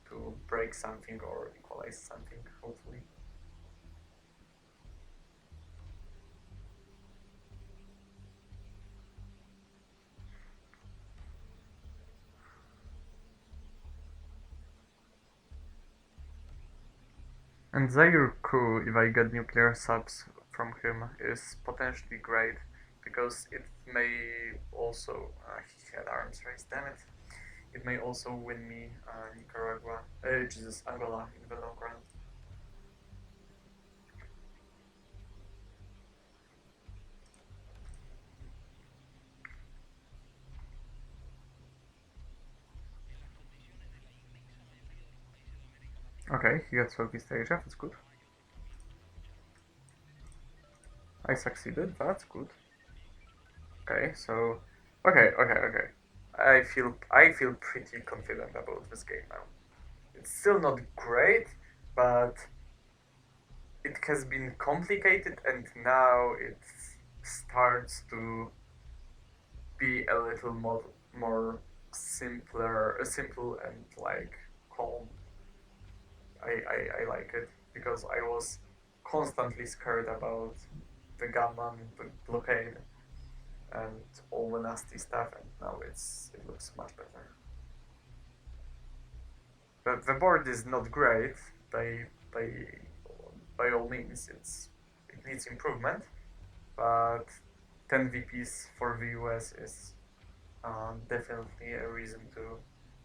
to break something or equalize something, hopefully. And Zaire-Ku, if I get nuclear subs from him, is potentially great because it may also he had arms race, damn it. It may also win me Nicaragua, Jesus, Angola in the long run. Okay, he got Southeast Asia, that's good. I succeeded, that's good. Okay, so okay. I feel pretty confident about this game now. It's still not great, but it has been complicated and now it starts to be a little more simple and like calm. I like it because I was constantly scared about the gunman blockade and all the nasty stuff, and now it looks much better. But the board is not great by by all means. It needs improvement, but 10 VPs for the US is definitely a reason to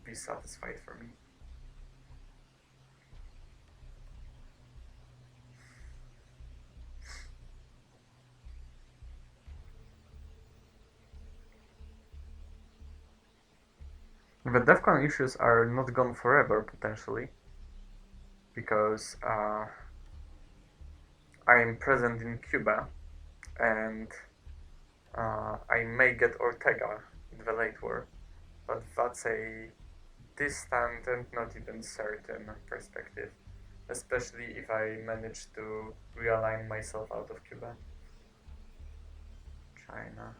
be satisfied for me. The DEFCON issues are not gone forever potentially because I am present in Cuba and I may get Ortega in the late war, but that's a distant and not even certain perspective, especially if I manage to realign myself out of Cuba. China.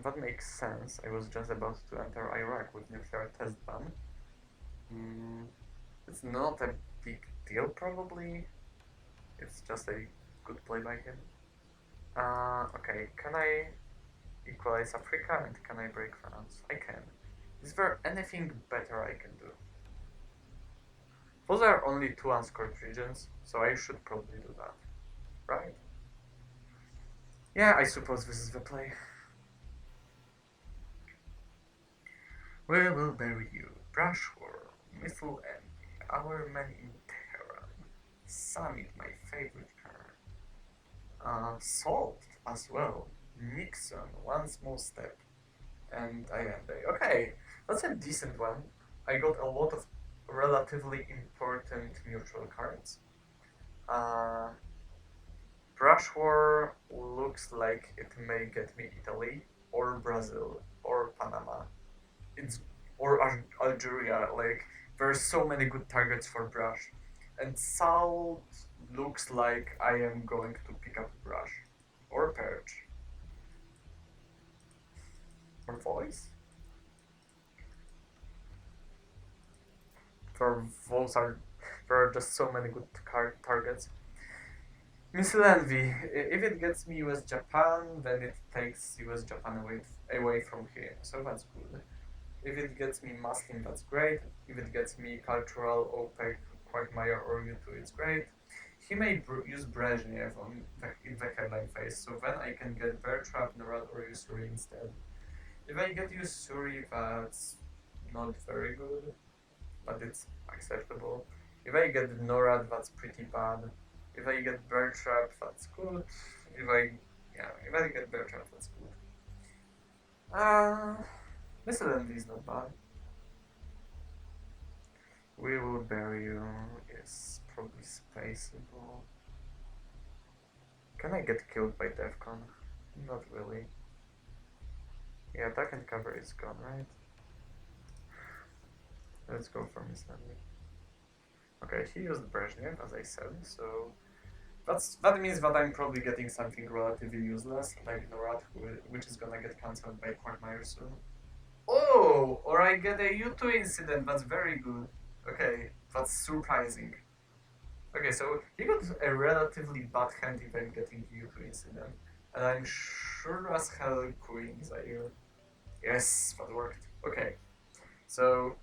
That makes sense. I was just about to enter Iraq with nuclear test ban. Mm, it's not a big deal, probably. It's just a good play by him. Okay, can I equalize Africa and can I break France? I can. Is there anything better I can do? Those are only two unscored regions, so I should probably do that, right? Yeah, I suppose this is the play. We will bury you, Brushworm, Missile Envy, our man in Tehran, Summit, my favorite card. Salt as well, Nixon, one small step, and I am there. Okay, that's a decent one. I got a lot of relatively important neutral cards. Uh, Brush War looks like it may get me Italy or Brazil or Panama. It's or Algeria. Like there's so many good targets for Brush, and Salt looks like I am going to pick up Brush or Perch or Voice. For those are there are just so many good card targets. Missile Envy. If it gets me US Japan, then it takes US Japan away from here. So that's good. If it gets me Muslim, that's great. If it gets me cultural, OPEC, Quagmire, or U2, it's great. He may use Brezhnev in the headline phase, so then I can get Bear Trap, Norad, or Usuri instead. If I get Usuri, that's not very good, but it's acceptable. If I get NORAD, that's pretty bad. If I get Bear Trap, that's good. If I get Bear Trap, that's good. Missile Envy is not bad. We will bury you is probably spaceable. Can I get killed by Defcon? Not really. Yeah, attack and cover is gone, right? Let's go for Miss Natalie. Okay, he used Brezhnev, as I said, so That means that I'm probably getting something relatively useless, like Norat, which is gonna get cancelled by Quagmire soon. Oh, or I get a U2 incident. That's very good. Okay, that's surprising. Okay, so he got a relatively bad hand if I'm getting U2 incident, and I'm sure as hell queuing Zaire. Yes, that worked. Okay, so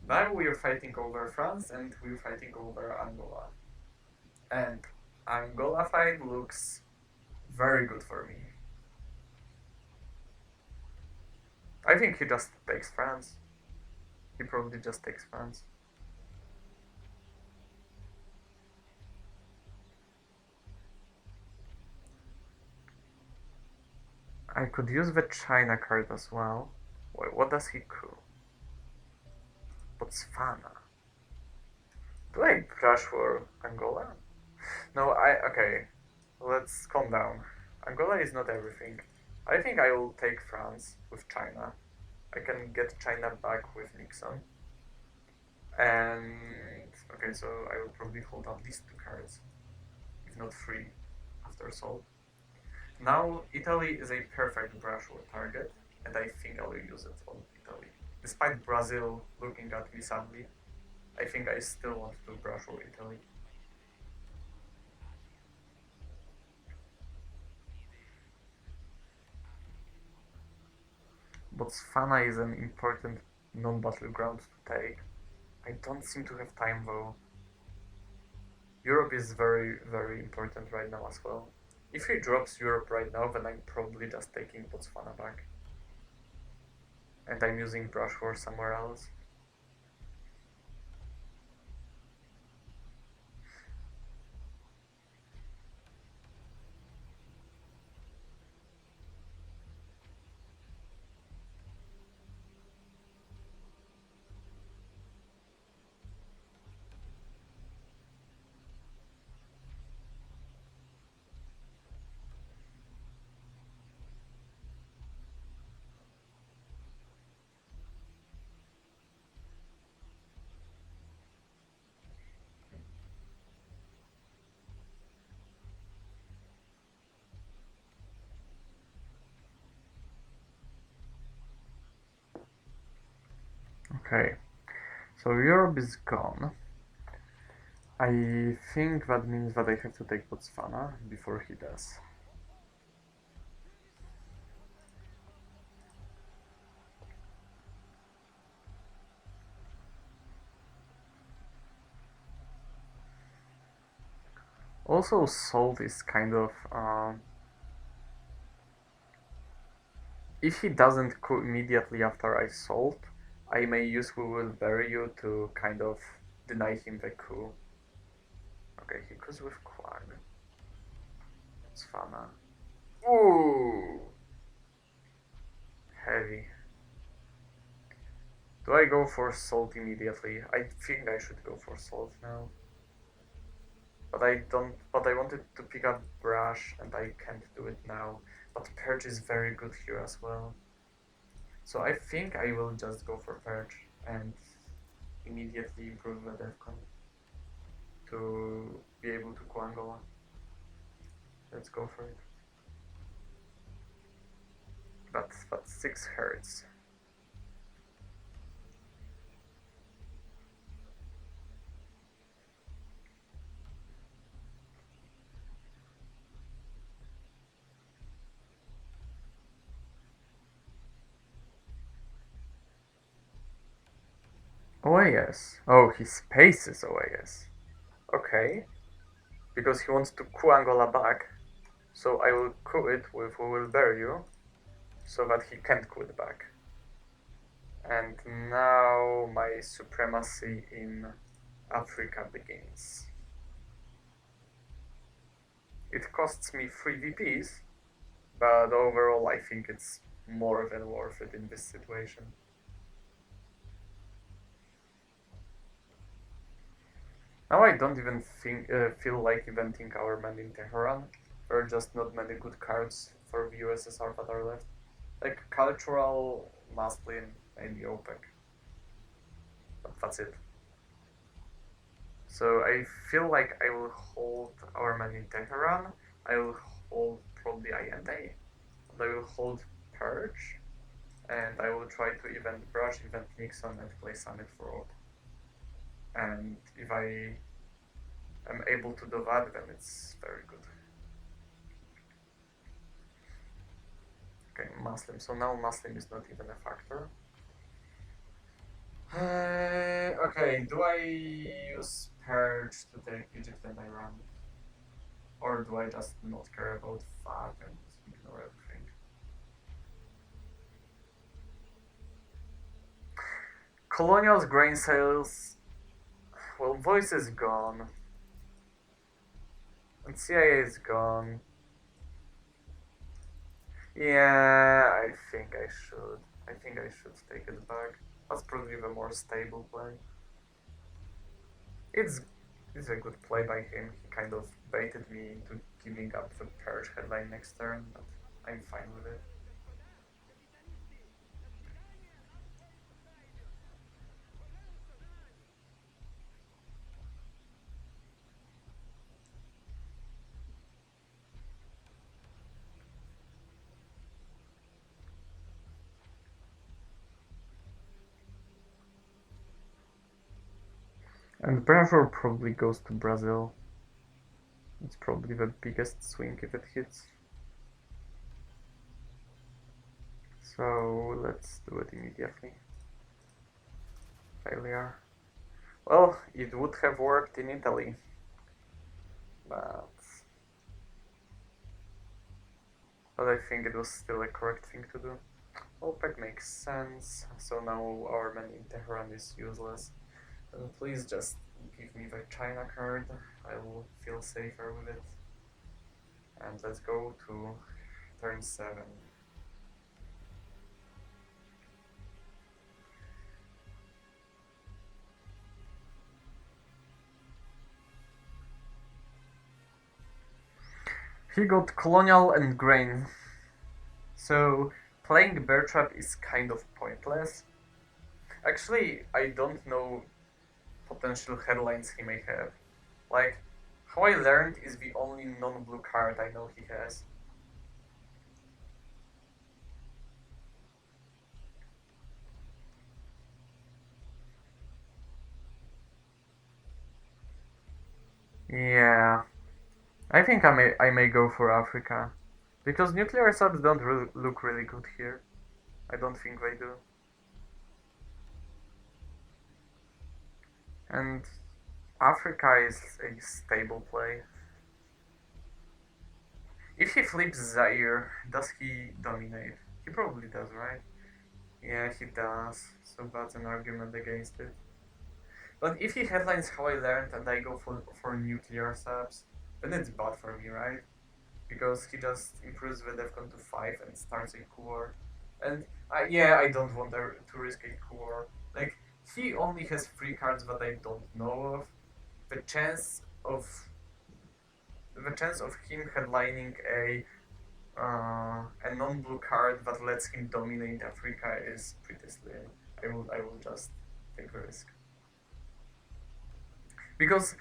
now we're fighting over France and we're fighting over Angola, and Angola fight looks very good for me. I think he just takes France. He probably just takes France. I could use the China card as well. Wait, what does he coup? Botswana. Do I crash for Angola? No, okay. Let's calm down. Angola is not everything. I think I will take France with China. I can get China back with Nixon. And okay, so I will probably hold at least two cards, if not three, after Sol. Now Italy is a perfect brushwood target, and I think I will use it on Italy. Despite Brazil looking at me sadly, I think I still want to brushwood Italy. Botswana is an important non-battleground to take. I don't seem to have time though. Europe is very, very important right now as well. If he drops Europe right now, then I'm probably just taking Botswana back. And I'm using Brush War somewhere else. Okay, so Europe is gone. I think that means that I have to take Botswana before he does. Also, Salt is kind of... if he doesn't coup immediately after I Salt, I may use We Will Bury You to kind of deny him the coup. Okay, he goes with Quag. Botswana. Ooh! Heavy. Do I go for Salt immediately? I think I should go for Salt now. But I don't. But I wanted to pick up Brush and I can't do it now. But Purge is very good here as well. So I think I will just go for Purge and immediately improve the Defcon to be able to Kuangola. Let's go for it. But 6 hurts. OAS. Oh, he spaces OAS. Okay. Because he wants to coup Angola back. So I will coup it with Who Will Bury You, so that he can't coup it back. And now my supremacy in Africa begins. It costs me 3 VPs, but overall I think it's more than worth it in this situation. Now I don't even feel like eventing our man in Tehran. There are just not many good cards for the USSR that are left. Like Cultural, Maslin, maybe OPEC. But that's it. So I feel like I will hold our man in Tehran. I will hold probably Allende. And I will hold Purge. And I will try to event Brush, event Nixon, and play Summit Fraud. And if I am able to do that, then it's very good. Okay, Muslim. So now Muslim is not even a factor. Okay, do I use Purge to take Egypt and Iran? Or do I just not care about that and ignore everything? Colonial's grain sales. Well, Voice is gone. And CIA is gone. Yeah, I think I should. I think I should take it back. That's probably the more stable play. It's it's a good play by him. He kind of baited me into giving up the Purge headline next turn, but I'm fine with it. And Bravo probably goes to Brazil. It's probably the biggest swing if it hits. So let's do it immediately. Failure. Well, it would have worked in Italy, but I think it was still a correct thing to do. OPEC makes sense, so now our man in Tehran is useless. Please just give me the China card, I will feel safer with it. And let's go to turn 7. He got Colonial and Grain, so playing Bear Trap is kind of pointless. Actually, I don't know potential headlines he may have. Like, How I Learned is the only non-blue card I know he has. Yeah, I think I may go for Africa, because nuclear subs don't look really good here. I don't think they do. And Africa is a stable play. If he flips Zaire, does he dominate? He probably does, right? Yeah, he does. So that's an argument against it. But if he headlines How I Learned and I go for nuclear subs, then it's bad for me, right? Because he just improves the defcon to 5 and starts a core. And yeah, I don't want to risk a core. Like, he only has 3 cards that I don't know of. The chance of him headlining a non-blue card that lets him dominate Africa is pretty slim. I will just take the risk. Because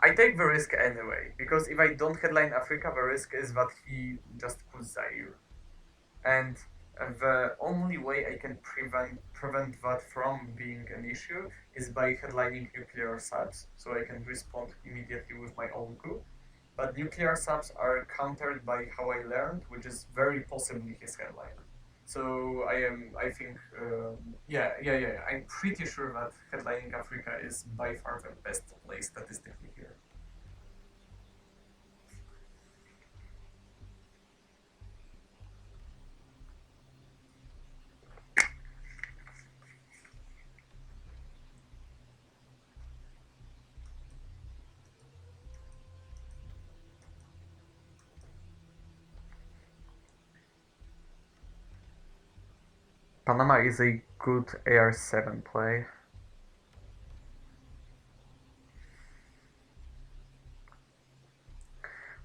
I take the risk anyway. Because if I don't headline Africa, the risk is that he just pulls Zaire. And the only way I can prevent that from being an issue is by headlining nuclear subs, so I can respond immediately with my own coup. But nuclear subs are countered by How I Learned, which is very possibly his headline. So I think, yeah. I'm pretty sure that headlining Africa is by far the best play statistically here. Panama is a good AR7 play.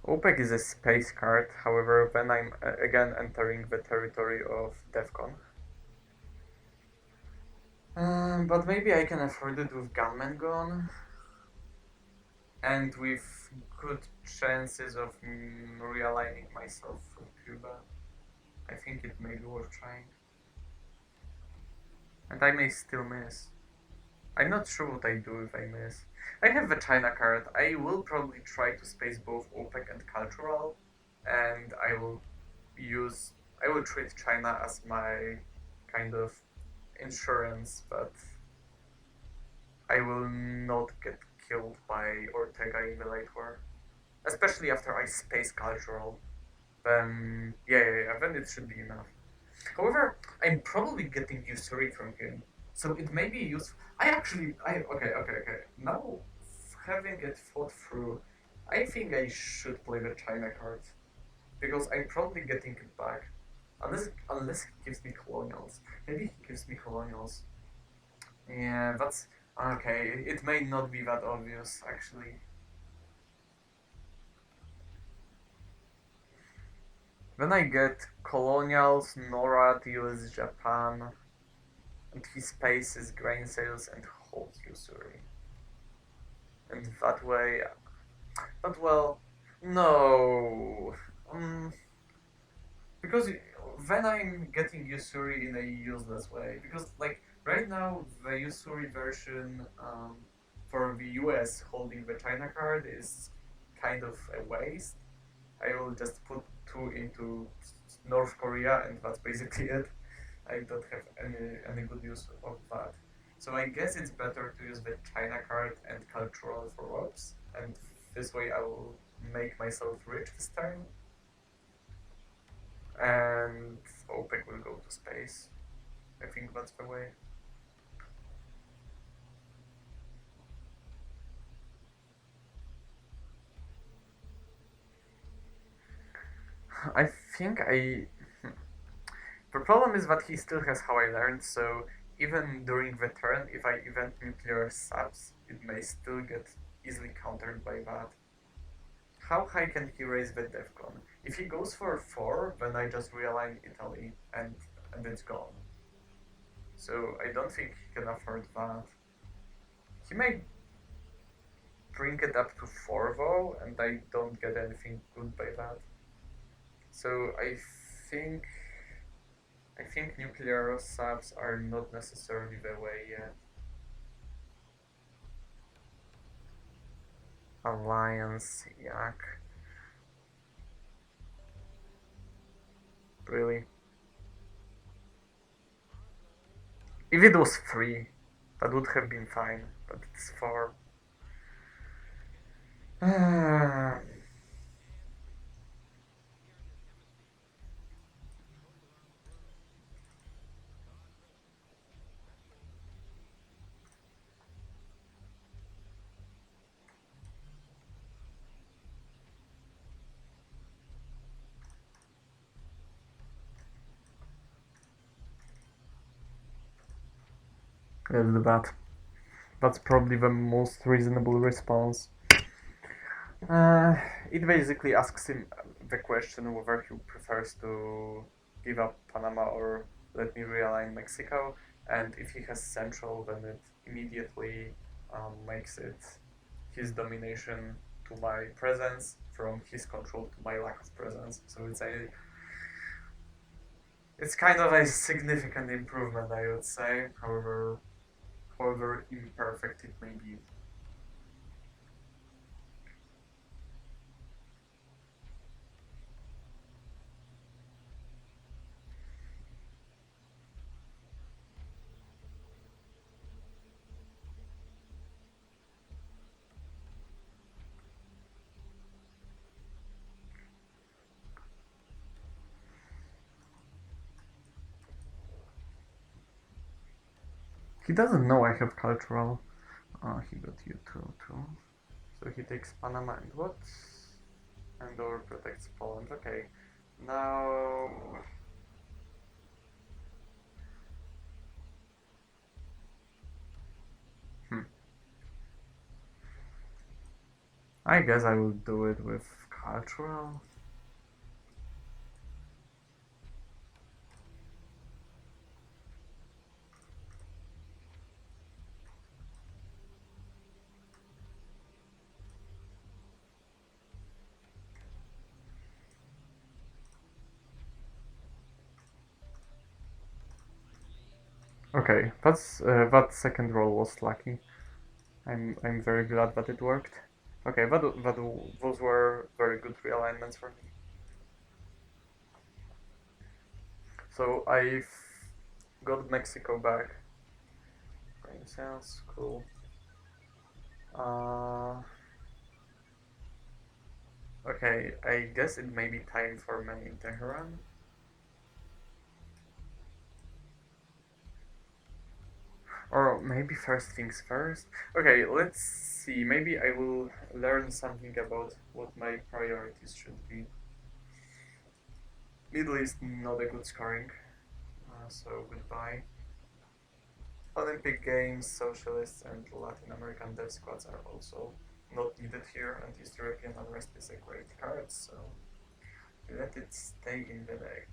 OPEC is a space card, however, when I'm again entering the territory of Defcon. But maybe I can afford it with Gunman gone. and with good chances of realigning myself from Cuba. I think it may be worth trying. And I may still miss. I'm not sure what I do if I miss. I have the China card. I will probably try to space both OPEC and cultural, and I will treat China as my kind of insurance, but I will not get killed by Ortega in the late war. Especially after I space cultural. Then yeah, then it should be enough. However, I'm probably getting Usuri from him, so it may be useful. Okay. Now, having it thought through, I think I should play the China card because I'm probably getting it back, unless he gives me colonials. Maybe he gives me colonials. Yeah, that's okay. It may not be that obvious actually. When I get colonials, NORAD, US, Japan, and he spaces grain sales and holds usury. And that way, but well, no. Because then I'm getting Usuri in a useless way. Because, like, right now, the Usuri version for the US holding the China card is kind of a waste. I will just put two into North Korea, and that's basically it. I don't have any good use of that. So I guess it's better to use the China card and cultural for ropes, and this way I will make myself rich this time, and OPEC will go to space. I think that's the way. I think I. The problem is that he still has how I learned, so even during the turn, if I event nuclear subs, it may still get easily countered by that. How high can he raise the Defcon? If he goes for 4, then I just realign Italy and it's gone. So I don't think he can afford that. He may bring it up to 4 though, and I don't get anything good by that. So think I think nuclear subs are not necessarily the way yet. Alliance, yak. Really? If it was 3, that would have been fine, but it's 4. Let's do that. That's probably the most reasonable response. Uh, it basically asks him the question whether he prefers to give up Panama or let me realign Mexico, and if he has Central, then it immediately makes it his domination to my presence from his control to my lack of presence. So it's kind of a significant improvement, I would say. However imperfect it may be. He doesn't know I have cultural. Oh, he got you too. So he takes Panama and what? And overprotects Poland. Okay. Now. Hmm. I guess I will do it with cultural. Okay, that second roll was lucky. I'm very glad that it worked. Okay, those were very good realignments for me. So I've got Mexico back. Brain cells, cool. Uh, okay, I guess it may be time for me in Tehran. Or maybe first things first. Okay, let's see. Maybe I will learn something about what my priorities should be. Middle East, not a good scoring, so goodbye. Olympic Games, Socialists, and Latin American dev squads are also not needed here, and East European unrest is a great card, so let it stay in the deck.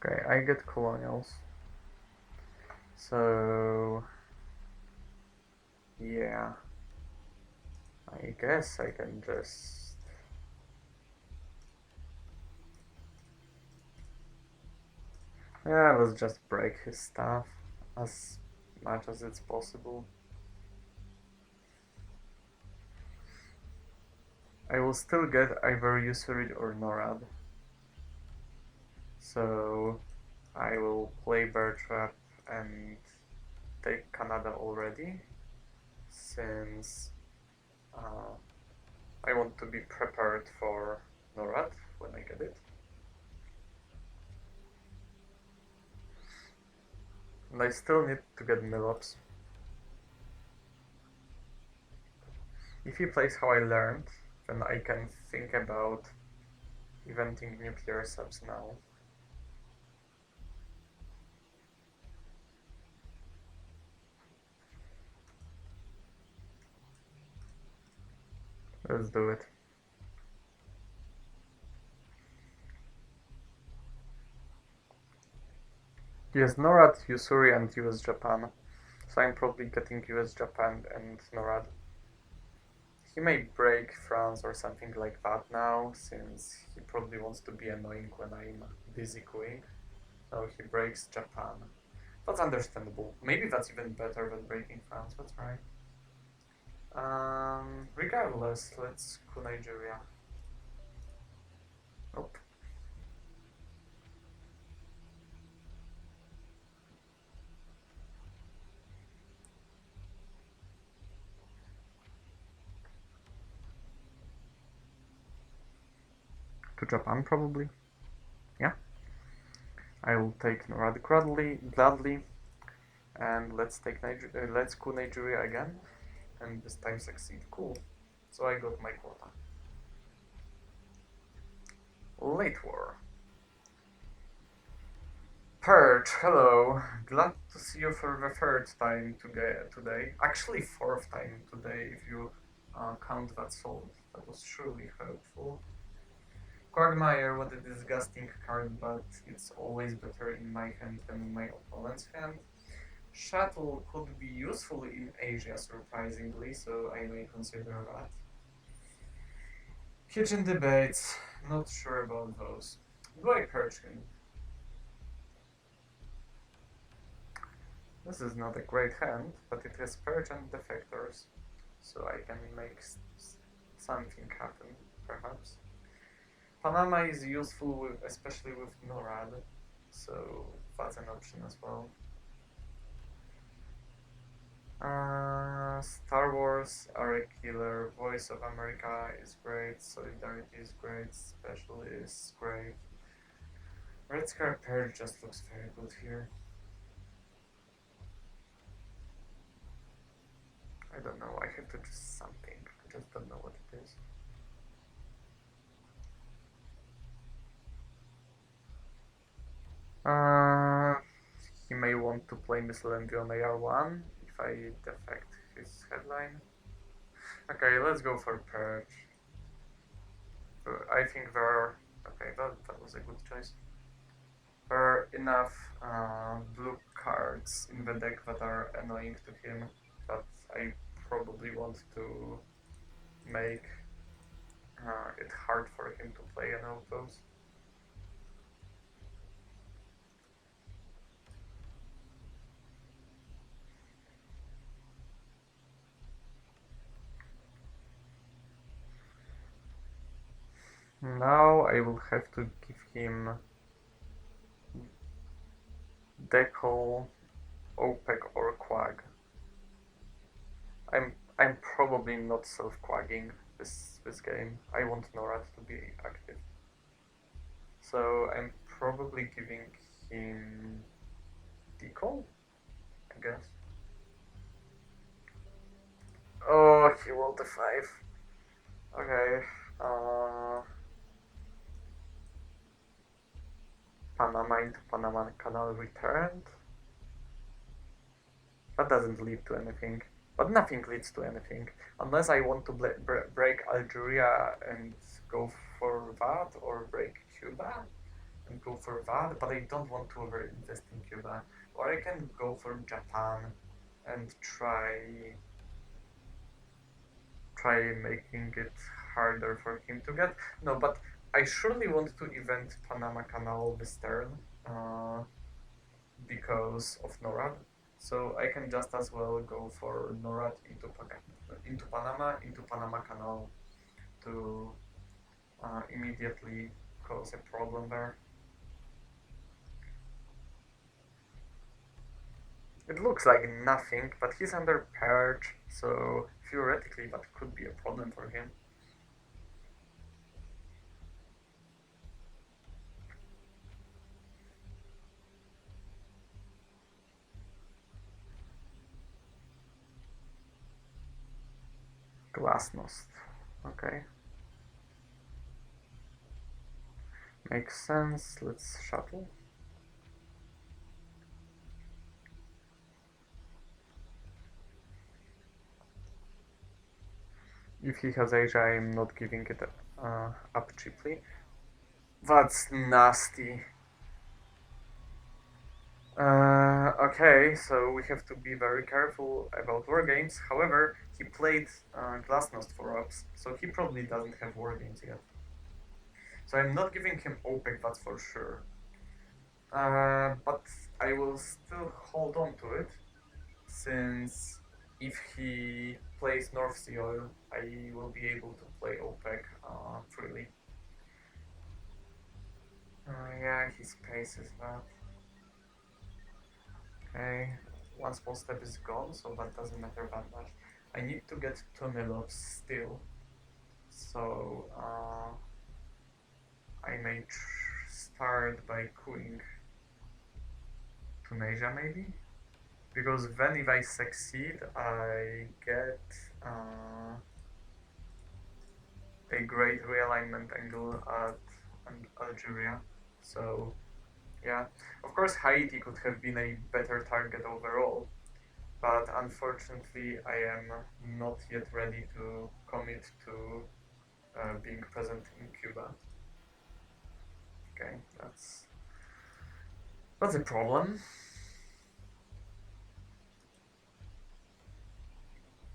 Okay, I get colonials. So yeah, I guess I can just let's just break his stuff as much as it's possible. I will still get either Usurid or Norad. So I will play Bear Trap and take Canada already, since uh, I want to be prepared for NORAD when I get it. And I still need to get Milops. If he plays how I learned, then I can think about eventing nuclear subs now. Let's do it. Yes, NORAD, Usuri, and US Japan. So I'm probably getting US Japan and NORAD. He may break France or something like that now, since he probably wants to be annoying when I'm busy queuing. So he breaks Japan. That's understandable. Maybe that's even better than breaking France, that's right. Regardless, let's go Nigeria. Nope. To Japan, probably. Yeah. I will take Norad gladly, and let's take let's go Nigeria again, and this time succeed. Cool. So I got my quota. Late war. Purge, hello. Glad to see you for the third time today. Actually, fourth time today, if you count that soul. That was truly helpful. Quagmire, what a disgusting card, but it's always better in my hand than in my opponent's hand. Shuttle could be useful in Asia, surprisingly, so I may consider that. Kitchen debates, not sure about those. Do I purge him? This is not a great hand, but it has purge and defectors, so I can make something happen, perhaps. Panama is useful, especially with NORAD, so that's an option as well. Star Wars are a killer. Voice of America is great. Solidarity is great. Special is great. Red Scar Purge just looks very good here. I don't know. I have to choose something. I just don't know what it is. He may want to play Miscellany on AR1 if I defect his headline. Okay, let's go for Purge. I think there are... Okay, that was a good choice. There are enough blue cards in the deck that are annoying to him, but I probably want to make it hard for him to play any of those. Now I will have to give him Decal, OPEC or Quag. I'm probably not self-quagging this game. I want Norad to be active. So I'm probably giving him Decal, I guess. Oh, he rolled a 5. Okay. Panama into Panama Canal returned. That doesn't lead to anything. But nothing leads to anything. Unless I want to break Algeria and go for that, or break Cuba and go for that, but I don't want to overinvest in Cuba. Or I can go for Japan and try making it harder for him to get. No, but I surely want to event Panama Canal this turn because of NORAD. So I can just as well go for NORAD into Panama Canal to immediately cause a problem there. It looks like nothing, but he's under purge, so theoretically that could be a problem for him. Glasnost. Okay. Makes sense. Let's shuttle. If he has Asia, I'm not giving it up cheaply. That's nasty. Okay, so we have to be very careful about war games. However, he played Glasnost for us, so he probably doesn't have war games yet. So I'm not giving him OPEC, that's for sure. But I will still hold on to it, since if he plays North Sea Oil, I will be able to play OPEC freely. Yeah, he spaces that. Okay, one small step is gone, so that doesn't matter that much. I need to get Tunelov still, so I may start by cooing Tunisia maybe? Because then if I succeed, I get a great realignment angle at Algeria. So yeah, of course Haiti could have been a better target overall, but unfortunately I am not yet ready to commit to being present in Cuba. Okay, that's a problem.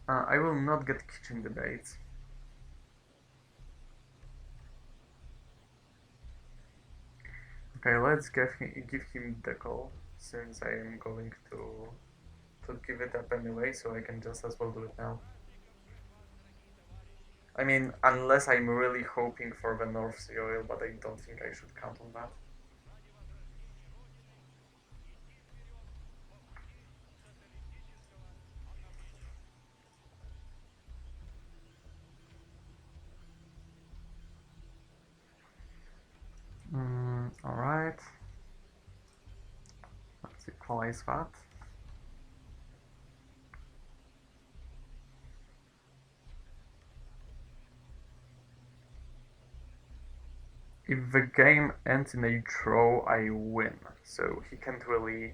I will not get kitchen debates. Okay, let's give him the call, since I am going to give it up anyway, so I can just as well do it now. I mean, unless I'm really hoping for the North Sea oil, but I don't think I should count on that. Alright. Let's equalize that. If the game ends in a draw, I win. So he can't really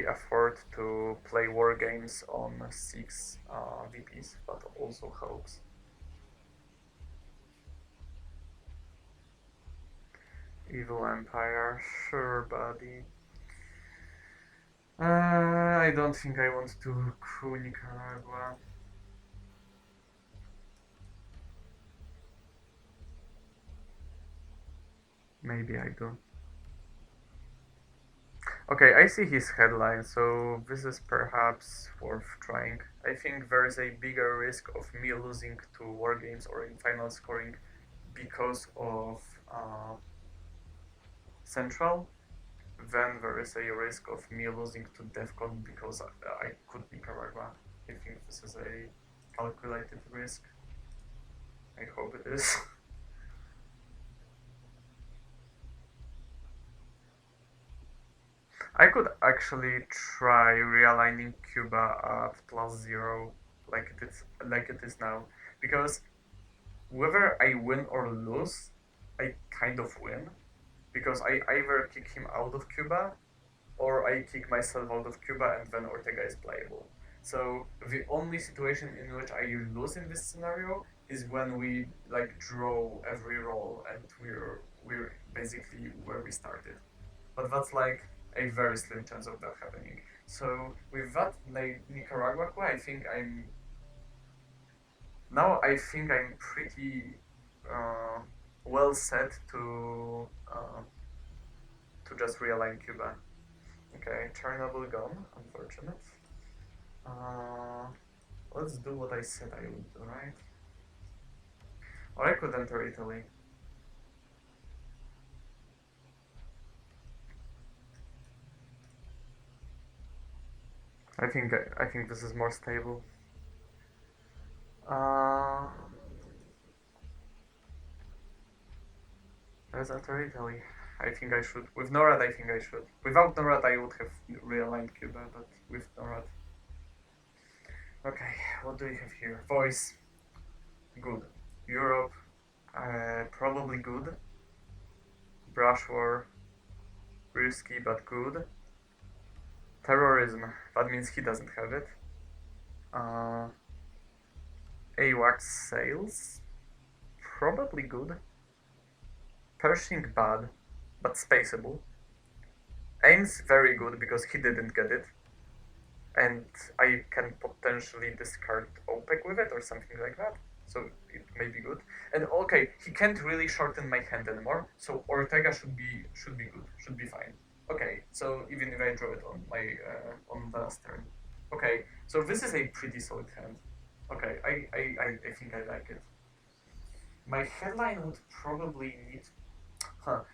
afford to play war games on 6 VPs, but also helps. Evil Empire, sure, buddy. I don't think I want to coup Nicaragua. Maybe I do. Okay, I see his headline, so this is perhaps worth trying. I think there is a bigger risk of me losing to War Games or in final scoring because of Central, then there is a risk of me losing to DEFCON because I could Nicaragua. I think this is a calculated risk. I hope it is. I could actually try realigning Cuba at +0 like it is now. Because whether I win or lose, I kind of win. Because I either kick him out of Cuba or I kick myself out of Cuba and then Ortega is playable. So the only situation in which I lose in this scenario is when we like draw every roll and we're basically where we started. But that's like a very slim chance of that happening. So with that Nicaragua coup, I think I'm pretty uh, well set to just realign Cuba. Okay, Chernobyl gone, unfortunate. Uh, let's do what I said I would do, right? Or I could enter Italy. I think this is more stable. Uh, let's enter Italy. I think I should. With NORAD, I think I should. Without NORAD, I would have realigned Cuba, but with NORAD. Okay, what do we have here? Voice. Good. Europe. Probably good. Brush war. Risky but good. Terrorism. That means he doesn't have it. Uh, AWACS sales. Probably good. Pershing bad, but spaceable. Aim's very good because he didn't get it. And I can potentially discard OPEC with it or something like that. So it may be good. And okay, he can't really shorten my hand anymore. So Ortega should be good, should be fine. Okay, so even if I draw it on my on the last turn. Okay, so this is a pretty solid hand. Okay, I think I like it. My headline would probably need.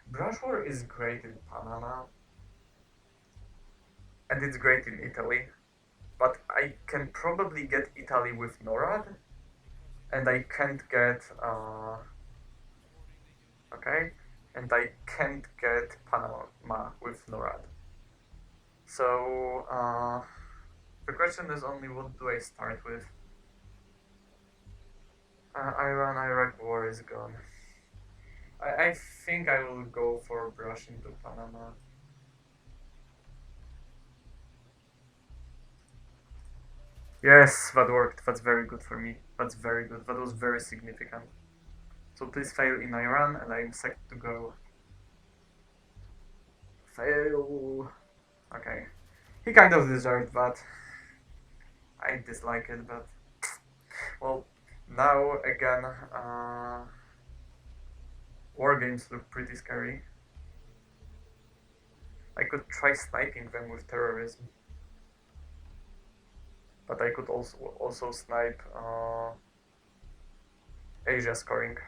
Brush War is great in Panama, and it's great in Italy, but I can probably get Italy with NORAD, and I can't get. Okay, and I can't get Panama with NORAD. So the question is only what do I start with? Iran-Iraq war is gone. I think I will go for brush into Panama. Yes, that worked. That's very good for me. That's very good. That was very significant. So please fail in Iran, and I'm set to go. Fail. Okay. He kind of deserved that. I dislike it, but well, now again, war games look pretty scary. I could try sniping them with terrorism, but I could also snipe Asia scoring.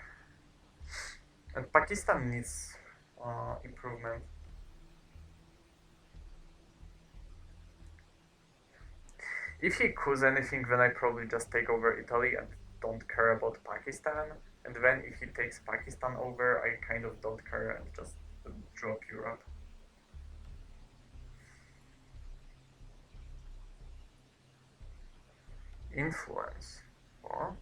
And Pakistan needs improvement. If he coups anything, then I probably just take over Italy and don't care about Pakistan. And then if he takes Pakistan over, I kind of don't care and just drop Europe. Influence. Oh.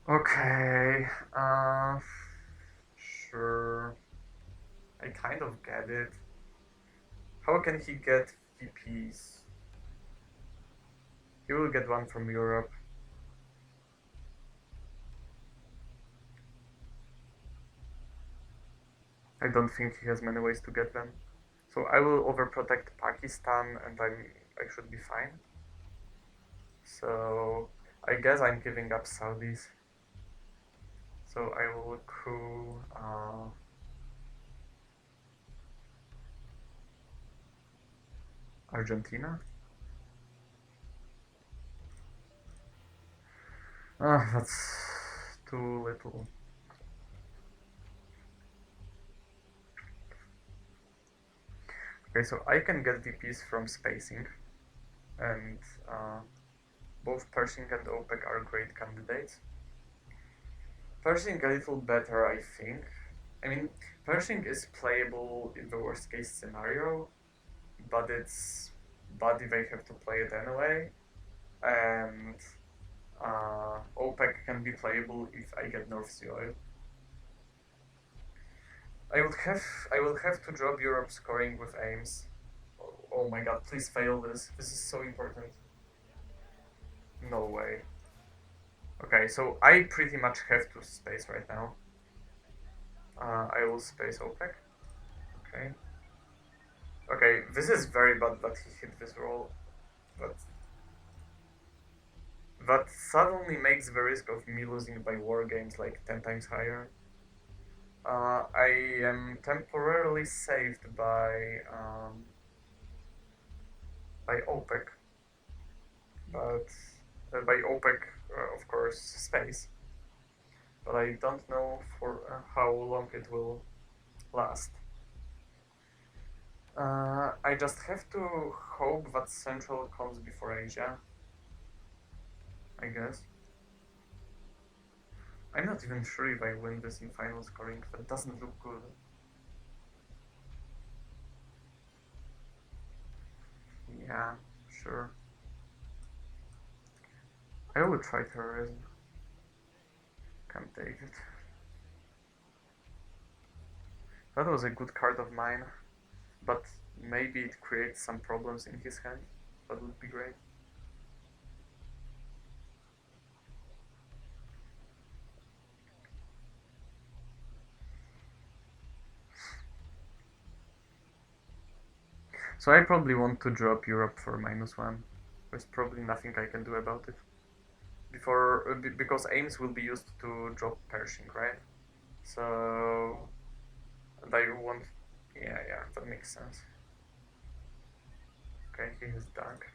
Okay. Sure. I kind of get it. How can he get VPs? He will get one from Europe. I don't think he has many ways to get them. So I will overprotect Pakistan and I should be fine. So I guess I'm giving up Saudis. So I will coup Argentina. Ah, that's too little. Okay, so I can get VPs from spacing, and both Pershing and OPEC are great candidates. Pershing a little better, I think. I mean, Pershing is playable in the worst case scenario, but it's bad if I have to play it anyway. And OPEC can be playable if I get North Sea oil. I will have to drop Europe scoring with aims. Oh my god, please fail this. This is so important. No way. Okay, so I pretty much have to space right now. I will space OPEC. Okay. Okay, this is very bad that he hit this roll, but that suddenly makes the risk of me losing by war games like 10 times higher. I am temporarily saved by OPEC, but by OPEC, of course, space. But I don't know for how long it will last. I just have to hope that Central comes before Asia, I guess. I'm not even sure if I win this in final scoring. That doesn't look good. Yeah, sure. I will try terrorism. Can't take it. That was a good card of mine, but maybe it creates some problems in his hand. That would be great. So I probably want to drop Europe for -1. There's probably nothing I can do about it. Because aims will be used to drop Pershing, right? So, and I want, yeah, that makes sense. Okay, he has dunk.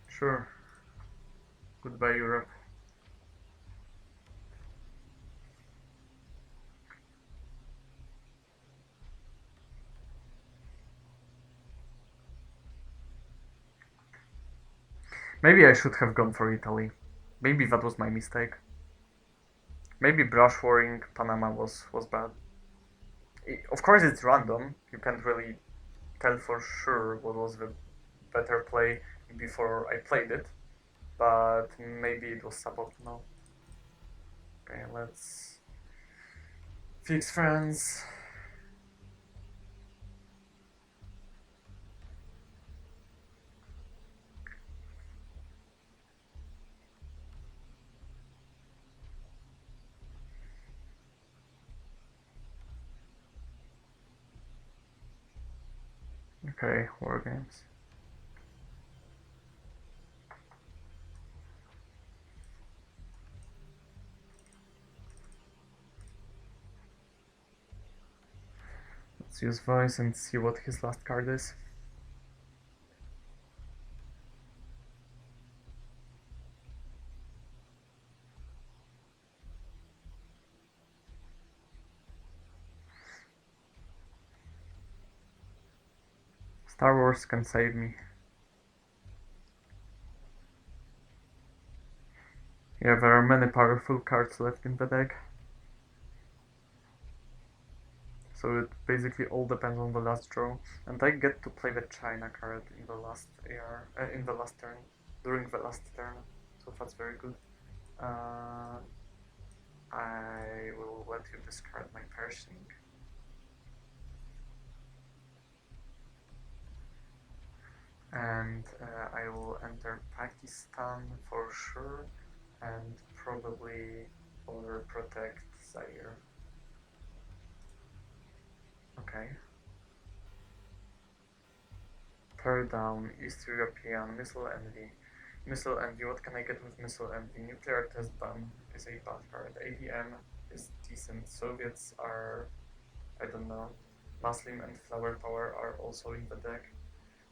Sure. Goodbye, Europe. Maybe I should have gone for Italy. Maybe that was my mistake. Maybe brush warring Panama was bad. Of course, it's random. You can't really tell for sure what was the better play before I played it, but maybe it was suboptimal. Okay, let's fix friends. Okay, war games. Let's use voice and see what his last card is. Star Wars can save me. Yeah, there are many powerful cards left in the deck. So it basically all depends on the last draw. And I get to play the China card in the last in the last turn, during the last turn. So that's very good. I will let you discard my Pershing. and I will enter Pakistan for sure, and probably overprotect Zaire. Okay. Third down, East European, Missile Envy. Missile Envy, what can I get with Missile Envy? Nuclear Test Ban is a bad card. ADM is decent. Soviets are, I don't know. Muslim and Flower Power are also in the deck.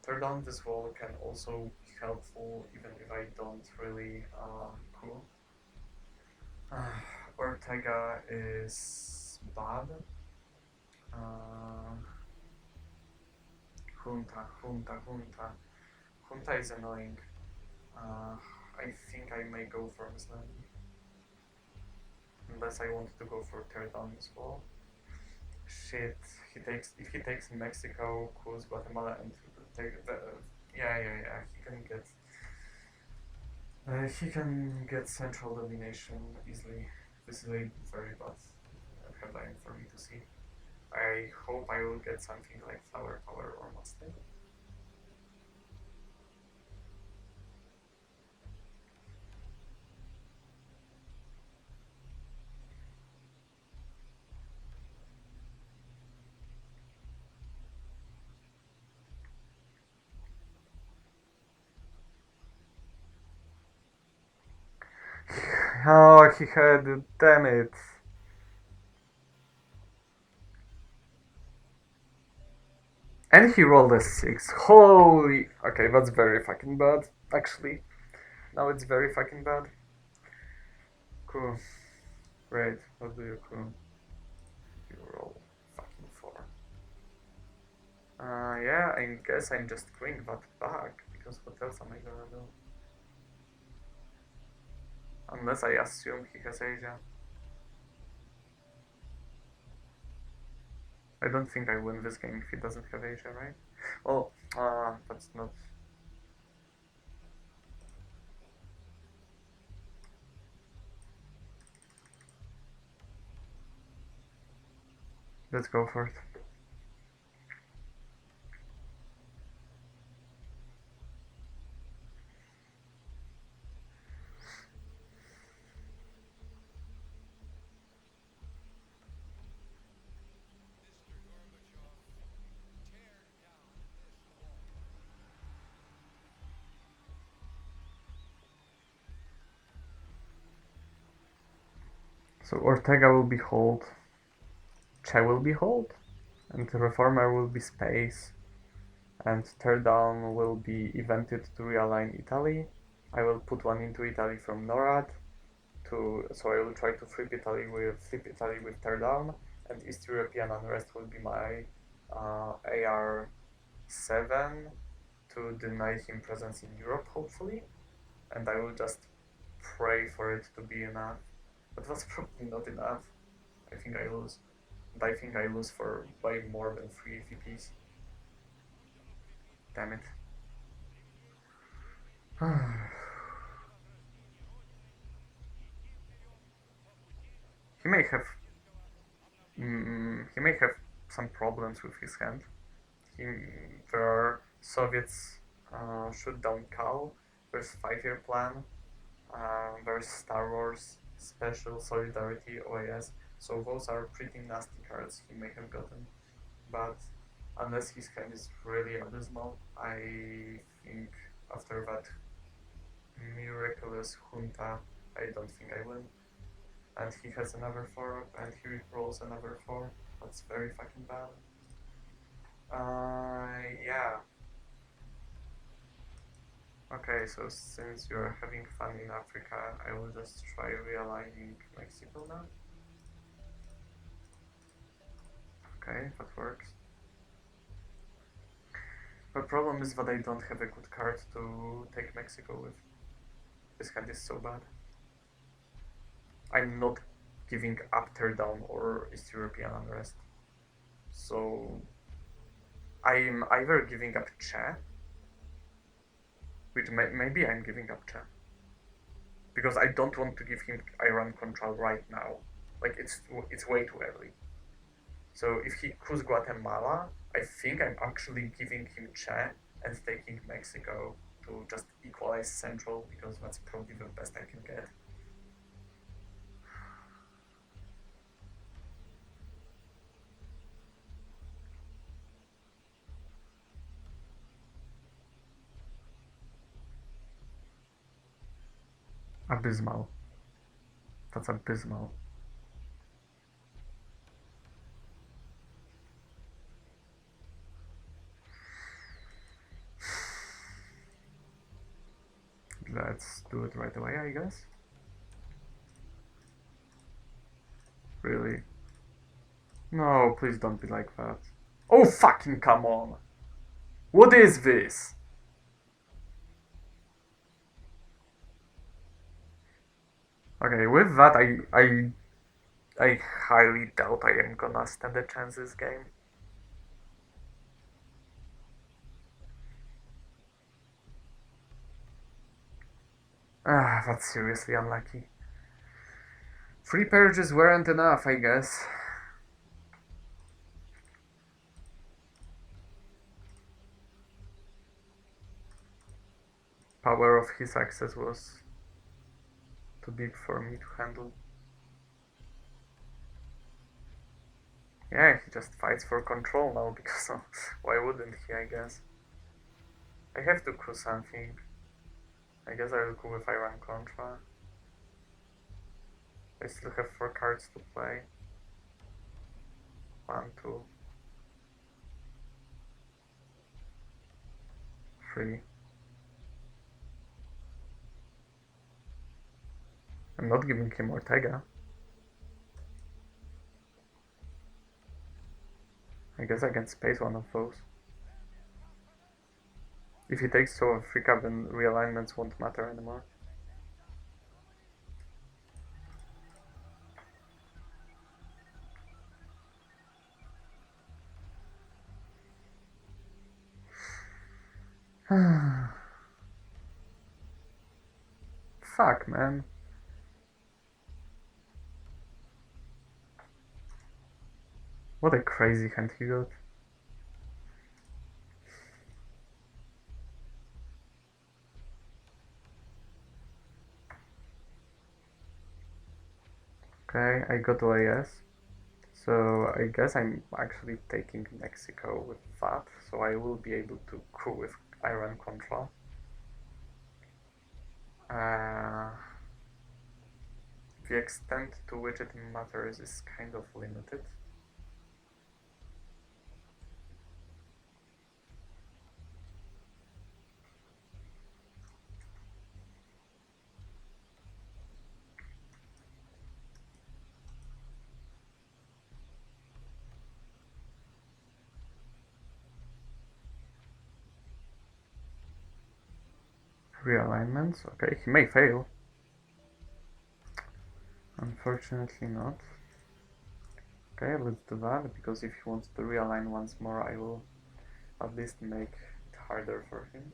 Third down, this wall can also be helpful, even if I don't really cool. Ortega is bad. Uh, Junta. Junta is annoying. Uh, I think I may go for Islam. Unless I want to go for third down as well. Shit, if he takes Mexico, Cruz, Guatemala, and take the yeah. He can get central domination easily. This is a very bad headline for me to see. I hope I will get something like Flower Power or Mustang. Oh, he had. Damn it. And he rolled a 6. Holy. Okay, that's very fucking bad, actually. Now it's very fucking bad. Cool. Great. What do you cool? You roll fucking 4. Yeah, I guess I'm just going that back, because what else am I gonna do? Unless I assume he has Asia. I don't think I win this game if he doesn't have Asia, right? Well, that's not... Let's go for it. So Ortega will be hold, Che will be hold, and the Reformer will be space, and third down will be evented to realign Italy. I will put one into Italy from NORAD, so I will try to flip Italy with third down, and East European unrest will be my AR7 to deny him presence in Europe, hopefully, and I will just pray for it to be enough. But that's probably not enough. I think I lose. And I think I lose for by more than 3 VPs. Damn it. he may have he may have some problems with his hand. There are Soviets shoot down Cal. There's 5-year plan. There's Star Wars, Special Solidarity, OAS. So those are pretty nasty cards he may have gotten. But unless his hand is really abysmal, I think after that miraculous Junta, I don't think I win. And he has another 4 and he rolls another 4. That's very fucking bad. Yeah. Okay, so since you're having fun in Africa, I will just try realigning Mexico now. Okay, that works. The problem is that I don't have a good card to take Mexico with. This hand is so bad. I'm not giving up third down or East European unrest. So I'm either giving up Che, which maybe I'm giving up Che. Because I don't want to give him Iran control right now. Like, it's way too early. So if he Cruz Guatemala, I think I'm actually giving him Che and taking Mexico to just equalize Central, because that's probably the best I can get. Abysmal. That's abysmal. Let's do it right away, I guess. Really? No, please don't be like that. Oh, fucking come on! What is this? Okay, with that, I highly doubt I am gonna stand a chance this game. Ah, that's seriously unlucky. 3 purges weren't enough, I guess. Power of his access was too big for me to handle. Yeah, he just fights for control now, because why wouldn't he, I guess? I have to coup something. I guess I will coup if I run Contra. I still have 4 cards to play. 1, 2, 3. I'm not giving him Ortega. I guess I can space one of those. If he takes to a free card, then realignments won't matter anymore. Fuck, man. What a crazy hand he got. Okay, I got to AS. So I guess I'm actually taking Mexico with that, so I will be able to coup with Iron Contra. The extent to which it matters is kind of limited. Realignments, okay, he may fail. Unfortunately not. Okay, let's do that, because if he wants to realign once more, I will at least make it harder for him.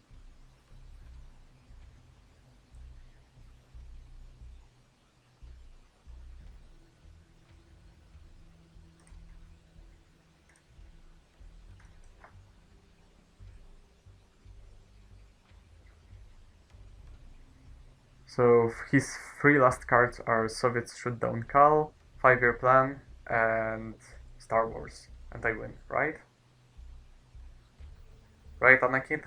So his 3 last cards are Soviets Shoot Down Cal, 5-Year Plan, and Star Wars. And I win, right? Right, Anakin?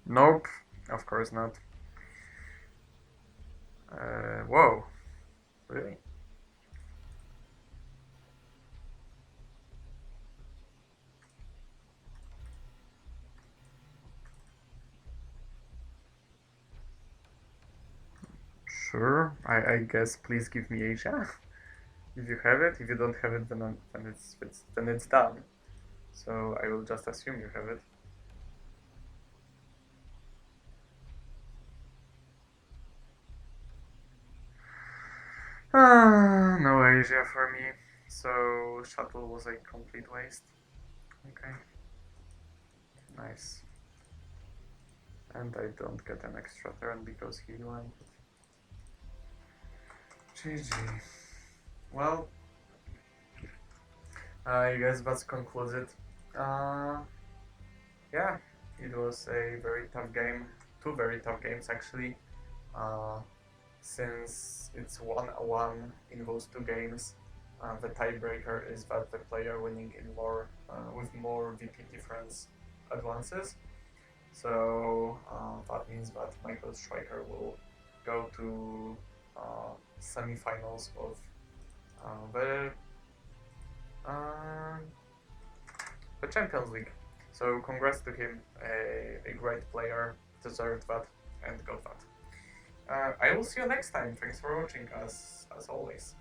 Nope, of course not. Whoa, really? Sure, I guess please give me Asia. If you have it, if you don't have it, then it's done. So I will just assume you have it. No, Malaysia for me, so shuttle was a complete waste. Okay, nice. And I don't get an extra turn because he went. GG. Well, I guess that's concluded. Yeah, it was a very tough game. Two very tough games actually. Uh, since it's 1-1 in those two games, the tiebreaker is that the player winning in more with more VP difference advances. So that means that Michael Stryker will go to semi-finals of uh, uh, the Champions League. So congrats to him, a great player, deserved that, and got that. I will see you next time. Thanks for watching, as always.